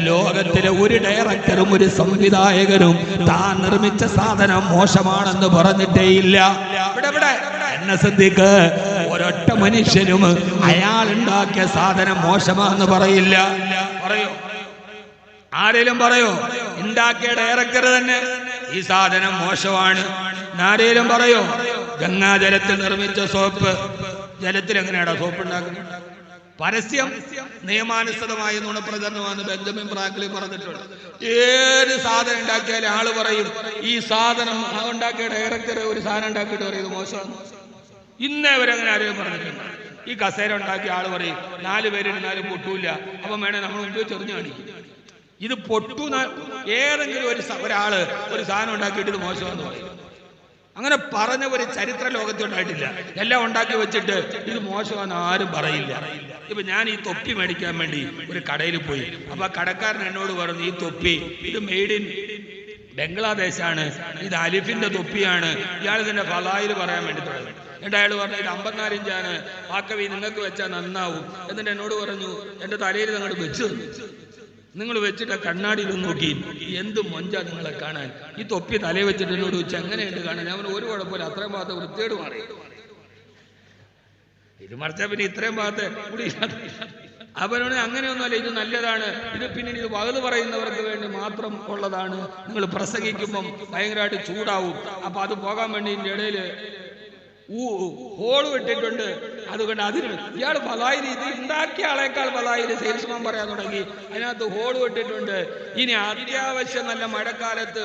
ലോകത്തിലെ ഒരു ഡയറക്ടറും ഒരു സംവിധായകനും താൻ നിർമ്മിച്ച സാധനം മോശമാണെന്ന് പറഞ്ഞിട്ടേ ഇല്ല. ഇവിടെ എന്നെ ശ്രദ്ധിക്ക്, ഒരൊറ്റ മനുഷ്യനും അയാൾ ഉണ്ടാക്കിയ സാധനം മോശമാണെന്ന് പറയില്ല. പറയോ? ആരേലും പറയോ? ഉണ്ടാക്കിയ ഡയറക്ടർ തന്നെ ഈ സാധനം മോശമാണ്. ആരേലും പറയോ? ഗംഗാജലത്തിൽ നിർമ്മിച്ച സോപ്പ്, ജലത്തിൽ എങ്ങനെയാടാ സോപ്പ് ഉണ്ടാക്കുന്നത്? പരസ്യം നിയമാനുസൃതമായ നുണപ്രചരണമാണ് ബെഞ്ചമിൻ ഫ്രാങ്ക്ലിൻ പറഞ്ഞിട്ടുണ്ട്. ഏത് സാധനം ഉണ്ടാക്കിയാലും ആള് പറയും ഈ സാധനം ഉണ്ടാക്കിയ ഡയറക്ടർ ഒരു സാധനം ഉണ്ടാക്കിയിട്ട് പറയും മോശമാണ്. ഇന്നേ വരെങ്ങനെ ആരെയും പറഞ്ഞിട്ടുണ്ട്. ഈ കസേര ഉണ്ടാക്കിയ ആള് പറയും 4 പേരിരുന്നാലും പൊട്ടൂല, അപ്പം വേണേ നമ്മൾ മുമ്പ് ചെറിഞ്ഞു കാണിക്കും. ഇത് പൊട്ടുന്ന ഏതെങ്കിലും ഒരാള് ഒരു സാധനം ഉണ്ടാക്കിയിട്ട് ഇത് മോശമെന്ന് പറയും. അങ്ങനെ പറഞ്ഞ ഒരു ചരിത്ര ലോകത്തുണ്ടായിട്ടില്ല. എല്ലാം ഉണ്ടാക്കി വെച്ചിട്ട് ഇത് മോശമെന്ന് ആരും പറയില്ല. ഇപ്പൊ ഞാൻ ഈ തൊപ്പി മേടിക്കാൻ വേണ്ടി ഒരു കടയിൽ പോയി. അപ്പൊ ആ കടക്കാരൻ എന്നോട് പറഞ്ഞു, ഈ തൊപ്പി ഇത് മെയ്ഡ് ഇൻ ബംഗ്ലാദേശാണ്, ഇത് അലിഫിന്റെ തൊപ്പിയാണ്. ഇയാൾ ഇതിന്റെ ഫലായിൽ പറയാൻ വേണ്ടി തുടങ്ങി. എന്നിട്ട് അയാൾ പറഞ്ഞു ഇത് 54 ഇഞ്ചാണ്, ആക്കവി നിങ്ങൾക്ക് വെച്ചാൽ നന്നാവും. എന്നിട്ട് എന്നോട് പറഞ്ഞു എന്റെ തലയിൽ അങ്ങോട്ട് വെച്ചു. നിങ്ങൾ വെച്ചിട്ട് കണ്ണാടിയിൽ നോക്കി എന്ത് മൊഞ്ചാ നിങ്ങളെ കാണാൻ. ഈ തൊപ്പി തലയിൽ വെച്ചിട്ട് എന്നോട് ചോദിച്ചു എങ്ങനെയുണ്ട് കാണാൻ. ഞാൻ ഒരു കുഴപ്പമില്ല, അത്രയും ഭാഗത്ത് വൃത്തിയോട് മാറി. ഇത് മറിച്ചാ പിന്നെ ഇത്രയും ഭാഗത്ത് അവനോട് അങ്ങനെയൊന്നുമല്ല, ഇത് നല്ലതാണ്, ഇത് പിന്നെ ഇത് വകത് പറയുന്നവർക്ക് വേണ്ടി മാത്രം ഉള്ളതാണ്. നിങ്ങൾ പ്രസംഗിക്കുമ്പം ഭയങ്കരമായിട്ട് ചൂടാവും. അപ്പൊ അത് പോകാൻ വേണ്ടി ഇതിൻ്റെ ഇടയിൽ ഹോള് വിട്ടിട്ടുണ്ട്. അതുകൊണ്ട് അതിന് ഇയാൾ ബലായിരി ഇത് ഉണ്ടാക്കിയ ആളേക്കാൾ ബലായിരി സെയിൽസ്മാൻ പറയാൻ തുടങ്ങി. അതിനകത്ത് ഹോള് വിട്ടിട്ടുണ്ട്. ഇനി അത്യാവശ്യം നല്ല മഴക്കാലത്ത്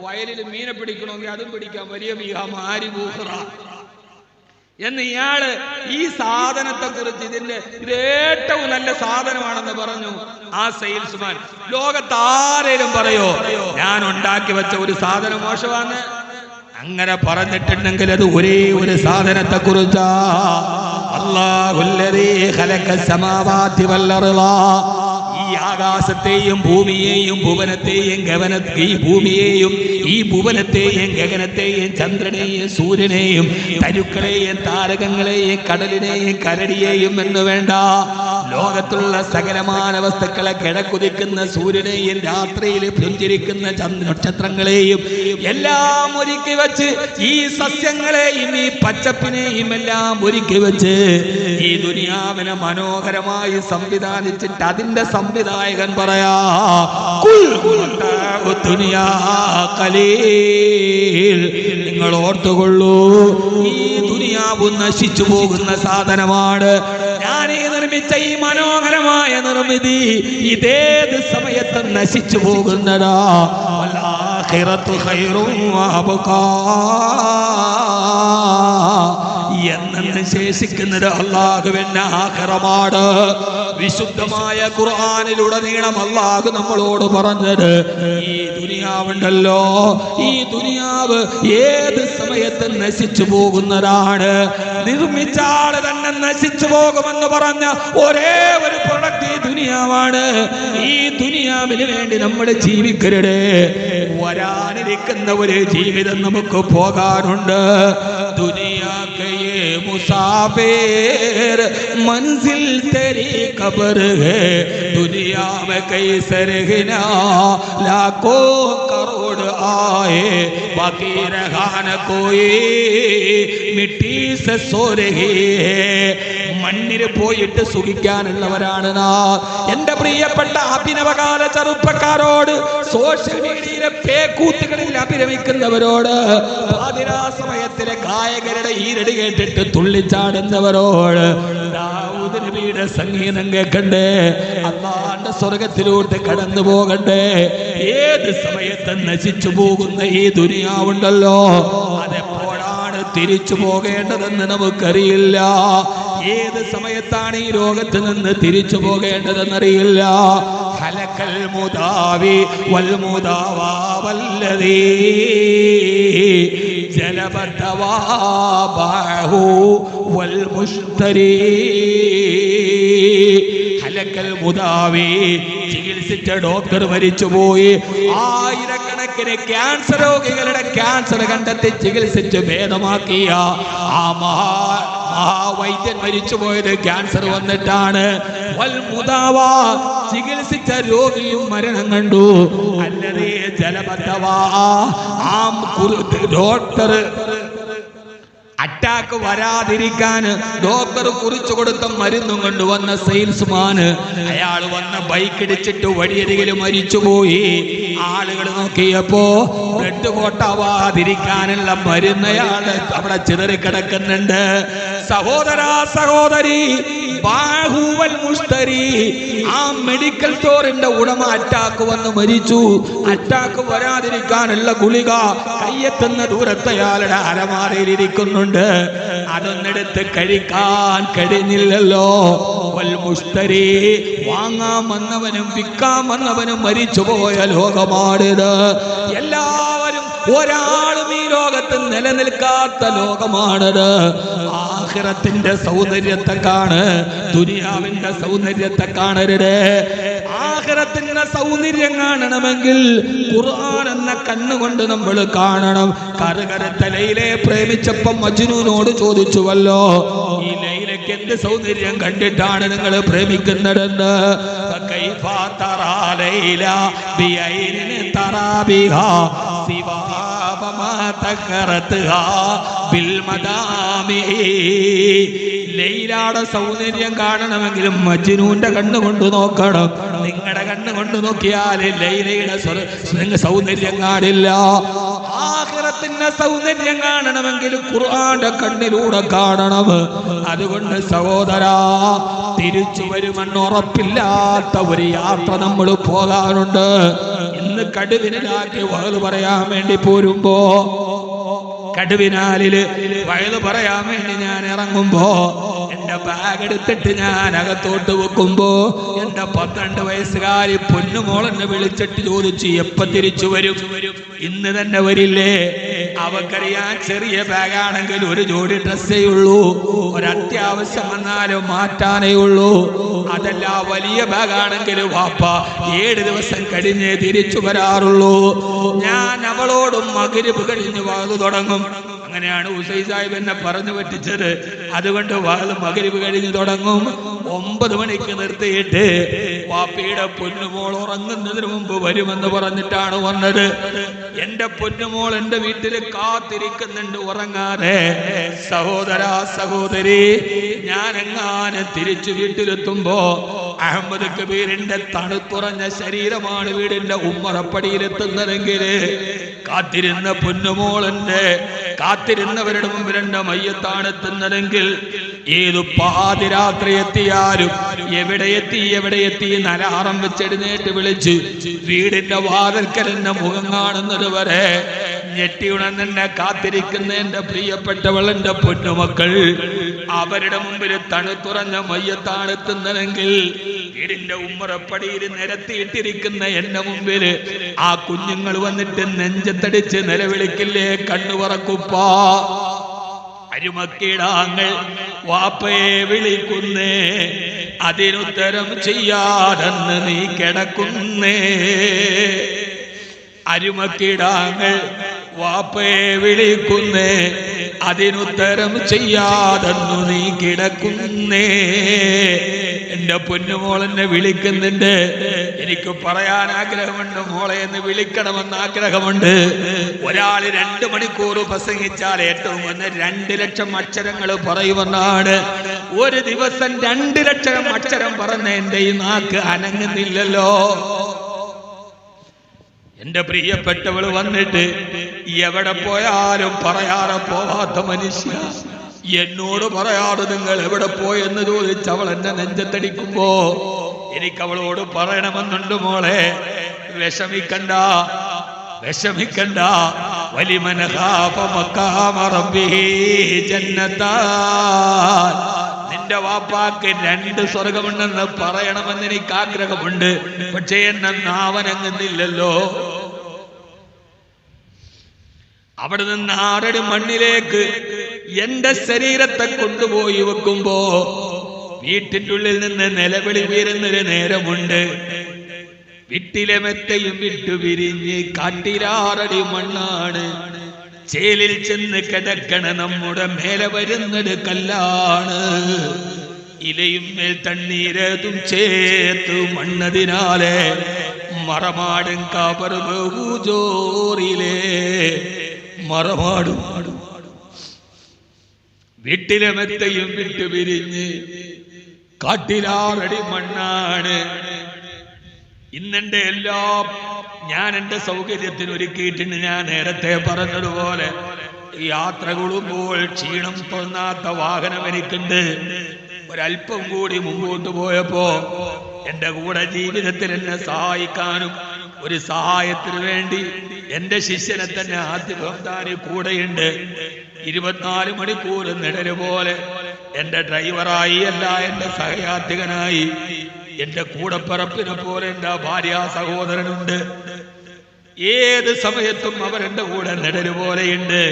വയലിൽ മീനെ പിടിക്കണമെങ്കിൽ അതും പിടിക്കാം, വലിയ മീഹാരി ബൂഹറ എന്ന് ഇയാള് ഈ സാധനത്തെ കുറിച്ച് ഇത് ഏറ്റവും നല്ല സാധനമാണെന്ന് പറഞ്ഞു. ആ സെയിൽസ്മാൻ ലോകത്താരേലും പറയോ ഞാൻ ഉണ്ടാക്കി വെച്ച ഒരു സാധനം മോശമാണ്? അങ്ങനെ പറഞ്ഞിട്ടുണ്ടെങ്കിൽ അത് ഒരേ ഒരു സാധനത്തെ കുറിച്ചാ. അല്ലാഹുല്ലദീ ഖലഖസ് സമാവാതി വൽ അർള, ഈ ആകാശത്തെയും ഭൂമിയെയും ഭുവനത്തെയും ഈ ഭൂമിയെയും ഈ ഭുവനത്തെയും ഗഗനത്തെയും ചന്ദ്രനെയും സൂര്യനെയും തരുക്കളെയും താരകങ്ങളെയും കടലിനെയും കരടിയെയും എന്ന് വേണ്ട, ലോകത്തുള്ള സകലമാന വസ്തുക്കളെ കിഴക്കുതിക്കുന്ന സൂര്യനെയും രാത്രിയിൽ പുഞ്ചിരിക്കുന്ന നക്ഷത്രങ്ങളെയും എല്ലാം ഒരുക്കി വെച്ച്, ഈ സസ്യങ്ങളെയും ഈ പച്ചപ്പിനെയും എല്ലാം ഒരുക്കി വെച്ച് ഈ ദുനിയാവിനെ മനോഹരമായി സംവിധാനിച്ചിട്ട് അതിന്റെ സംവിധായകൻ പറയാ നിങ്ങൾ ഓർത്തുകൊള്ളൂ, ഈ ദുനിയാവ് നശിച്ചു പോകുന്ന സാധനമാണ്. ഞാനീ നിർമ്മിച്ച ഈ മനോഹരമായ നിർമ്മിതി ഇതേത് സമയത്ത് നശിച്ചു പോകുന്നതാ. വൽആഖിറത്തു ഖൈറുൻ വഅബ്ഖാ, എന്നു ശേഷിക്കുന്നത് അല്ലാഹുവിന്റെ ആഖിറമാണ്. വിശുദ്ധമായ ഖുർആനിലുടനീളം അല്ലാഹു നമ്മളോട് പറഞ്ഞത് ഈ ദുനിയാവുണ്ടല്ലോ, ഈ ദുനിയാവ് ഏത് സമയത്ത് നശിച്ചു പോകുന്നതാണ്. നിർമ്മിച്ച ആള് തന്നെ നശിച്ചു പോകുമെന്ന് പറഞ്ഞ ഒരേ ഒരു പ്രൊഡക്റ്റ് ഈ ദുനിയാവാണ്. ഈ ദുനിയാവിന് വേണ്ടി നമ്മൾ ജീവിക്കരുത്. വരാനിരിക്കുന്ന ഒരു ജീവിതം നമുക്ക് പോകാനുണ്ട്. ദുനിയാക്കേ മുസാഫിർ मंजिल तेरी कब्र है, दुनिया में कई सरगना लाखों करोड़ आए, बाकी रहा न कोई मिट्टी से सो रही है. മണ്ണിൽ പോയിട്ട് സുഖിക്കാനുള്ളവരാണ് നാം. എന്റെ പ്രിയപ്പെട്ട അഭിനവകാല ചെറുപ്പക്കാരോട്, സോഷ്യൽ മീഡിയയിലെ പേക്കൂത്തുകളിൽ അഭിരമിക്കുന്നവരോട്, പാതിരാ സമയത്തിലെ ഗായകരുടെ ഈരടി കേട്ടിട്ട് തുള്ളിച്ചാടുന്നവരോട്, ദാവൂദ് നബിയുടെ സംഗീതം കേൾക്കണ്ടേ, അല്ലാഹുവിന്റെ സ്വർഗത്തിലോട്ട് കടന്നു പോകണ്ടേ. ഏത് സമയത്ത് നശിച്ചു പോകുന്ന ഈ ദുനിയാവുണ്ടല്ലോ, അതെപ്പോഴാണ് തിരിച്ചു പോകേണ്ടതെന്ന് നമുക്കറിയില്ല. ഏത് സമയത്താണ് ഈ ലോകത്ത് നിന്ന് തിരിച്ചു പോകേണ്ടതെന്നറിയില്ല. ഹലക്കൽ മുദാവി വൽ മുദാവാ വല്ലദീ ജലബതവാബഹു വൽ മുശ്തരി. ഹലക്കൽ മുദാവി, ചികിത്സിച്ച ഡോക്ടർ മരിച്ചുപോയി. ആയിരക്കണക്കിന് ക്യാൻസർ രോഗികളുടെ ക്യാൻസർ കണ്ടെത്തി ചികിത്സിച്ച് ഭേദമാക്കിയ ആ വൈദ്യൻ മരിച്ചുപോയത് ക്യാൻസർ വന്നിട്ടാണ്. വൽ മുദാവാ, ചികിത്സിച്ച രോഗിയും മരണം കണ്ടു. അല്ലതേ ജലബദ്ധവാ, ആ ഡോക്ടർ അറ്റാക്ക് വരാതിരിക്കാൻ ഡോക്ടർ കുറിച്ചു കൊടുത്ത മരുന്നും കൊണ്ടുവന്ന സെയിൽസ്മാന്, അയാൾ വന്ന ബൈക്ക് ഇടിച്ചിട്ട് വഴിയരികിൽ മരിച്ചുപോയി. ആളുകൾ നോക്കിയപ്പോ ബ്ലഡ് കോട്ടാവാതിരിക്കാനുള്ള മരുന്ന് അയാൾ അവിടെ ചിതറിക്കിടക്കുന്നുണ്ട്. സഹോദരാ സഹോദരി, ബാഹുവൽ മുസ്തരി, ആ മെഡിക്കൽ സ്റ്റോറിന്റെ ഉടമ അറ്റാക്ക് വന്ന് മരിച്ചു. അറ്റാക്ക് വരാതിരിക്കാനുള്ള ഗുളിക കയ്യെത്തുന്ന ദൂരത്ത് അയാളുടെ അലമാരയിലിരിക്കുന്നുണ്ട്. അതൊന്നെടുത്ത് കഴിക്കാൻ കഴിഞ്ഞില്ലല്ലോ. വൽ മുസ്തരി, വാങ്ങാൻ വന്നവനും വിൽക്കാൻ വന്നവനും മരിച്ചുപോയ ലോകമാണിത്. എല്ലാവരും, ഒരാളും ഈ ലോകത്ത് നിലനിൽക്കാത്ത ലോകമാണിത്. ആഖിറത്തിന്റെ സൗന്ദര്യത്തെ കാണ്, ദുനിയാവിന്റെ സൗന്ദര്യത്തെ കാണരുത്. ആഖിറത്തിന്റെ സൗന്ദര്യം കാണണമെങ്കിൽ ഖുർആൻ എന്ന കണ്ണുകൊണ്ട് നമ്മൾ കാണണം. കറുകറുത്ത ലൈലയെ പ്രേമിച്ചപ്പം മജ്നൂനോട് ചോദിച്ചുവല്ലോ, ഈ ലൈലയ്ക്ക് എന്ത് സൗന്ദര്യം കണ്ടിട്ടാണ് നിങ്ങൾ പ്രേമിക്കുന്നതെന്ന്. കൈഫാ തറാ ലൈല ബിഐനിൻ തറാ ബിഹാ സിവാബ മാ തഖറത്ഹാ ബിൽ മദാമി. ലൈലയുടെ സൗന്ദര്യം കാണണമെങ്കിലും മജ്നൂന്റെ കണ്ണുകൊണ്ട് നോക്കണം. നിങ്ങളുടെ കണ്ണുകൊണ്ട് നോക്കിയാൽ ലൈലയുടെ സൗന്ദര്യം കാണില്ല. ആഖിറത്തിന്റെ സൗന്ദര്യം കാണണമെങ്കിൽ ഖുർആന്റെ കണ്ണിലൂടെ കാണണം. അതുകൊണ്ട് സഹോദരാ, തിരിച്ചു വരുമെന്ന് ഉറപ്പില്ലാത്ത ഒരു യാത്ര നമ്മൾ പോകാനുണ്ട്. ഇന്ന് കടുവിനാക്കി വഹദ് പറയാൻ വേണ്ടി പോരുമ്പോ, കടുവിനാലില് വയല് പറയാൻ വേണ്ടി ഞാൻ ഇറങ്ങുമ്പോ, എന്റെ ബാഗ് എടുത്തിട്ട് ഞാൻ അകത്തോട്ട് വെക്കുമ്പോ എന്റെ 12 വയസ്സുകാരി പൊന്നുമോൾ എന്നെ വിളിച്ചിട്ട് ചോദിച്ചു, എപ്പ തിരിച്ചു വരും? ഇന്ന് തന്നെ വരില്ലേ? അവക്കറിയാൻ ചെറിയ ബാഗാണെങ്കിൽ ഒരു ജോഡി ഡ്രസ്സേ ഉള്ളൂ, ഒരത്യാവശ്യം വന്നാലും മാറ്റാനേ ഉള്ളൂ. അതല്ല വലിയ ബാഗാണെങ്കിൽ വാപ്പ 7 ദിവസം കഴിഞ്ഞേ തിരിച്ചു വരാറുള്ളൂ. ഞാൻ അവളോടും മഗ്‌രിബ് കഴിഞ്ഞ് വാത് തുടങ്ങും. അങ്ങനെയാണ് ഉസൈ സാഹിബ് എന്നെ പറഞ്ഞു പറ്റിച്ചത്. അതുകൊണ്ട് മഗ്‌രിബ് കഴിഞ്ഞ് തുടങ്ങും. 9 മണിക്ക് നിർത്തിയിട്ട് വാപ്പയുടെ പൊന്നുമോൾ ഉറങ്ങുന്നതിന് മുമ്പ് വരുമെന്ന് പറഞ്ഞിട്ടാണ് വന്നത്. എന്റെ പൊന്നുമോൾ എന്റെ വീട്ടിൽ കാത്തിരിക്കുന്നുണ്ട് ഉറങ്ങാതെ. സഹോദര സഹോദരി, ഞാൻ എങ്ങാനും തിരിച്ചു വീട്ടിലെത്തുമ്പോ അഹമ്മദ് കബീറിന്റെ തണുത്തുറഞ്ഞ ശരീരമാണ് വീടിന്റെ ഉമ്മറപ്പടിയിലെത്തുന്നതെങ്കിൽ കാത്തിരുന്ന പൊന്നുമോളന്റെ കാത്തിരുന്നവരുടെ മുമ്പിൽ എന്റെ മയ്യത്താണ് എത്തുന്നതെങ്കിൽ ഏതു പാതിരാത്രി എത്തിയാലും എവിടെ എത്തി അലാറം വെച്ചെഴുന്നേറ്റ് വിളിച്ച് വീടിന്റെ വാതിൽക്കൽ എന്റെ മുഖം കാണുന്നത് വരെ ഞെട്ടിയുണർന്നെ കാത്തിരിക്കുന്ന എന്റെ പ്രിയപ്പെട്ടവൾ എന്റെ പൊന്നുമക്കൾ അവരുടെ മുമ്പിൽ തണുത്തുറഞ്ഞ മയ്യത്താണ് എത്തുന്നതെങ്കിൽ വീടിന്റെ ഉമ്മറപ്പടിയിൽ നിരത്തിയിട്ടിരിക്കുന്ന എന്റെ മുമ്പിൽ ആ കുഞ്ഞുങ്ങൾ വന്നിട്ട് നെഞ്ചത്തടിച്ച് നിലവിളിക്കില്ലേ, കണ്ണു പറക്കുപ്പാ. അരുമക്കിടാങ്ങൾ വാപ്പയെ വിളിക്കുന്നേ, അതിനുത്തരം ചെയ്യാതെന്ന് നീ കിടക്കുന്നേ. അരുമക്കിടാങ്ങൾ വാപ്പയെ വിളിക്കുന്നേ, അതിനുത്തരം ചെയ്യാതെന്നു നീ കിടക്കുന്നേ. എന്റെ പൊന്നുമോൾ എന്നെ വിളിക്കുന്നുണ്ട്. എനിക്ക് പറയാൻ ആഗ്രഹമുണ്ട്, മോളെ എന്ന് വിളിക്കണമെന്ന് ആഗ്രഹമുണ്ട്. ഒരാൾ 2 മണിക്കൂർ പ്രസംഗിച്ചാൽ ഏറ്റവും വന്ന് 2 ലക്ഷം അക്ഷരങ്ങൾ പറയുമെന്നാണ്. ഒരു ദിവസം 2 ലക്ഷം അക്ഷരം പറഞ്ഞ എന്റെ ഈ നാക്ക് അനങ്ങുന്നില്ലല്ലോ. എന്റെ പ്രിയപ്പെട്ടവൾ വന്നിട്ട് എവിടെ പോയാലും പറയാതെ പോവാത്ത മനുഷ്യ എന്നോട് പറയാതെ നിങ്ങൾ എവിടെ പോയെന്ന് ചോദിച്ച് അവൾ എന്നെ നെഞ്ചത്തടിക്കുമ്പോ എനിക്ക് അവളോട് പറയണമെന്നുണ്ട്, മോളെ വിഷമിക്കണ്ട, വിഷമിക്കണ്ട. വലിമൻ ഖാഫ മഖാമ റബ്ബിഹി ജന്നത്താൻ. നിന്റെ വാപ്പാക്ക് 2 സ്വർഗമുണ്ടെന്ന് പറയണമെന്ന് എനിക്ക് ആഗ്രഹമുണ്ട്. പക്ഷേ എന്നെ നാവനങ്ങുന്നില്ലല്ലോ. അവിടെ നിന്ന് 6 മണ്ണിലേക്ക് എന്റെ ശരീരത്തെ കൊണ്ടുപോയി വെക്കുമ്പോ വീട്ടിൻ്റെ ഉള്ളിൽ നിന്ന് നിലവിളി വീരുന്നൊരു നേരമുണ്ട്. വീട്ടിലെ മെത്തയും വിട്ടു വിരിഞ്ഞ് കാട്ടിലാറടി മണ്ണാണ്. ചേലിൽ ചെന്ന് കിടക്കണ നമ്മുടെ മേലെ വരുന്നത് കല്ലാണ്. ഇലയും മേൽ തണ്ണീരതും ചേർത്തു മണ്ണതിനാലെ മറമാടും കബർ ബഹുജോറിലെ മറമാടും. വീട്ടിലെ മെത്തയും വിട്ടു വിരിഞ്ഞ് കാട്ടിലാറടി മണ്ണാണ്. ഇന്നെന്റെ എല്ലാം ഞാൻ എന്റെ സൗകര്യത്തിന് ഒരുക്കിയിട്ടുണ്ട്. ഞാൻ നേരത്തെ പറഞ്ഞതുപോലെ യാത്രകളുമ്പോൾ ക്ഷീണം തോന്നാത്ത വാഹനം എനിക്കുണ്ട്. ഒരല്പം കൂടി മുമ്പോട്ട് പോയപ്പോ എന്റെ കൂടെ ജീവിതത്തിൽ എന്നെ സഹായിക്കാനും ഒരു സഹായത്തിന് വേണ്ടി എന്റെ ശിഷ്യനെ തന്നെ ആദ്യഭക്താന് കൂടെയുണ്ട്. 24 മണിക്കൂർ നിഴല് പോലെ എന്റെ ഡ്രൈവറായി അല്ല, എന്റെ സഹയാത്രികനായി, എന്റെ കൂടപ്പിറപ്പിനെ പോലെ എന്റെ ഭാര്യ സഹോദരനുണ്ട്. ഏത് സമയത്തും അവരെന്റെ കൂടെ നിഴല് പോലെയുണ്ട്.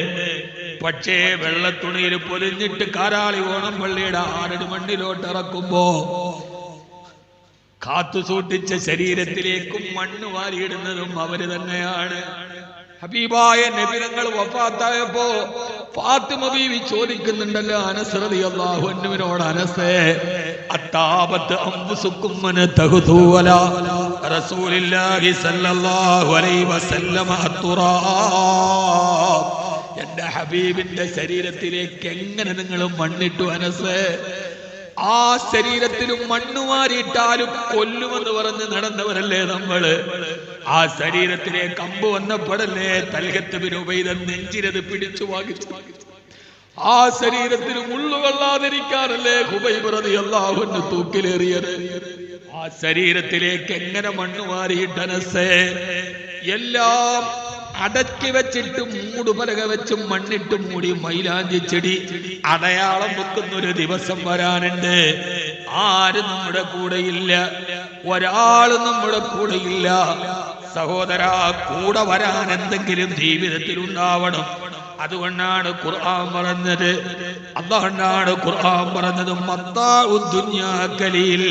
പക്ഷേ വെള്ളത്തുണിയിൽ പൊതിഞ്ഞിട്ട് കാരാളി ഓണം പള്ളിയുടെ 6 മണ്ണിലോട്ട് ഇറക്കുമ്പോ കാത്തു സൂക്ഷിച്ച ശരീരത്തിലേക്കും മണ്ണ് വാരിയിടുന്നതും അവര് തന്നെയാണ്. ഹബീബായ നബി തങ്ങൾ വഫാത്തായപ്പോ ഫാത്തിമ ബീവി ചോദിക്കുന്നുണ്ടല്ലോ അനസ് റളിയല്ലാഹു അൻഹുവിനോട്, അനസേ അത്താബത്ത് അംഫുസുക്കും മൻ തഖ്തു അലാ റസൂലില്ലാഹി സ്വല്ലല്ലാഹു അലൈഹി വസല്ലമ അത്തുറാബ്. എന്റെ ഹബീബിന്റെ ശരീരത്തിലേക്ക് എങ്ങനെ നിങ്ങൾ മണ്ണിട്ടു അനസേ? ആ ശരീരത്തിലും മണ്ണുമാരിയിട്ടാലും കൊല്ലുമെന്ന് പറഞ്ഞ് നടന്നവരല്ലേ നമ്മള്. ആ ശരീരത്തിലെ കമ്പ് വന്നപ്പോഴല്ലേ തൽഹത്ത് ബിൻ ഉബൈദ നെഞ്ചിരത് പിടിച്ചു വാങ്ങിച്ചു. ആ ശരീരത്തിൽ മുള്ളുകൊള്ളാതിരിക്കാനല്ലേ ഖുബൈബ് റളിയല്ലാഹു അൻഹു തൂക്കിലേറിയത്. ആ ശരീരത്തിലേക്ക് എങ്ങനെ മണ്ണുമാരിയിട്ട് അനസേ? എല്ലാം അടക്കി വെച്ചിട്ട് മൂടുപലക വെച്ച് മണ്ണിട്ട് മൂടി മൈലാഞ്ചി ചെടി അടയാളം വെക്കുന്ന ഒരു ദിവസം വരാനുണ്ട്. ആരും നമ്മുടെ കൂടെയില്ല, ഒരാളും നമ്മുടെ കൂടെയില്ല. സഹോദരാ, കൂടെ വരാൻ എന്തെങ്കിലും ജീവിതത്തിൽ ഉണ്ടാവണം. അതുകൊണ്ടാണ് ഖുർആൻ പറഞ്ഞത്, അതുകൊണ്ടാണ് ഖുർആൻ പറഞ്ഞത് മത്താഉ ദുനിയാ ഖലീൽ.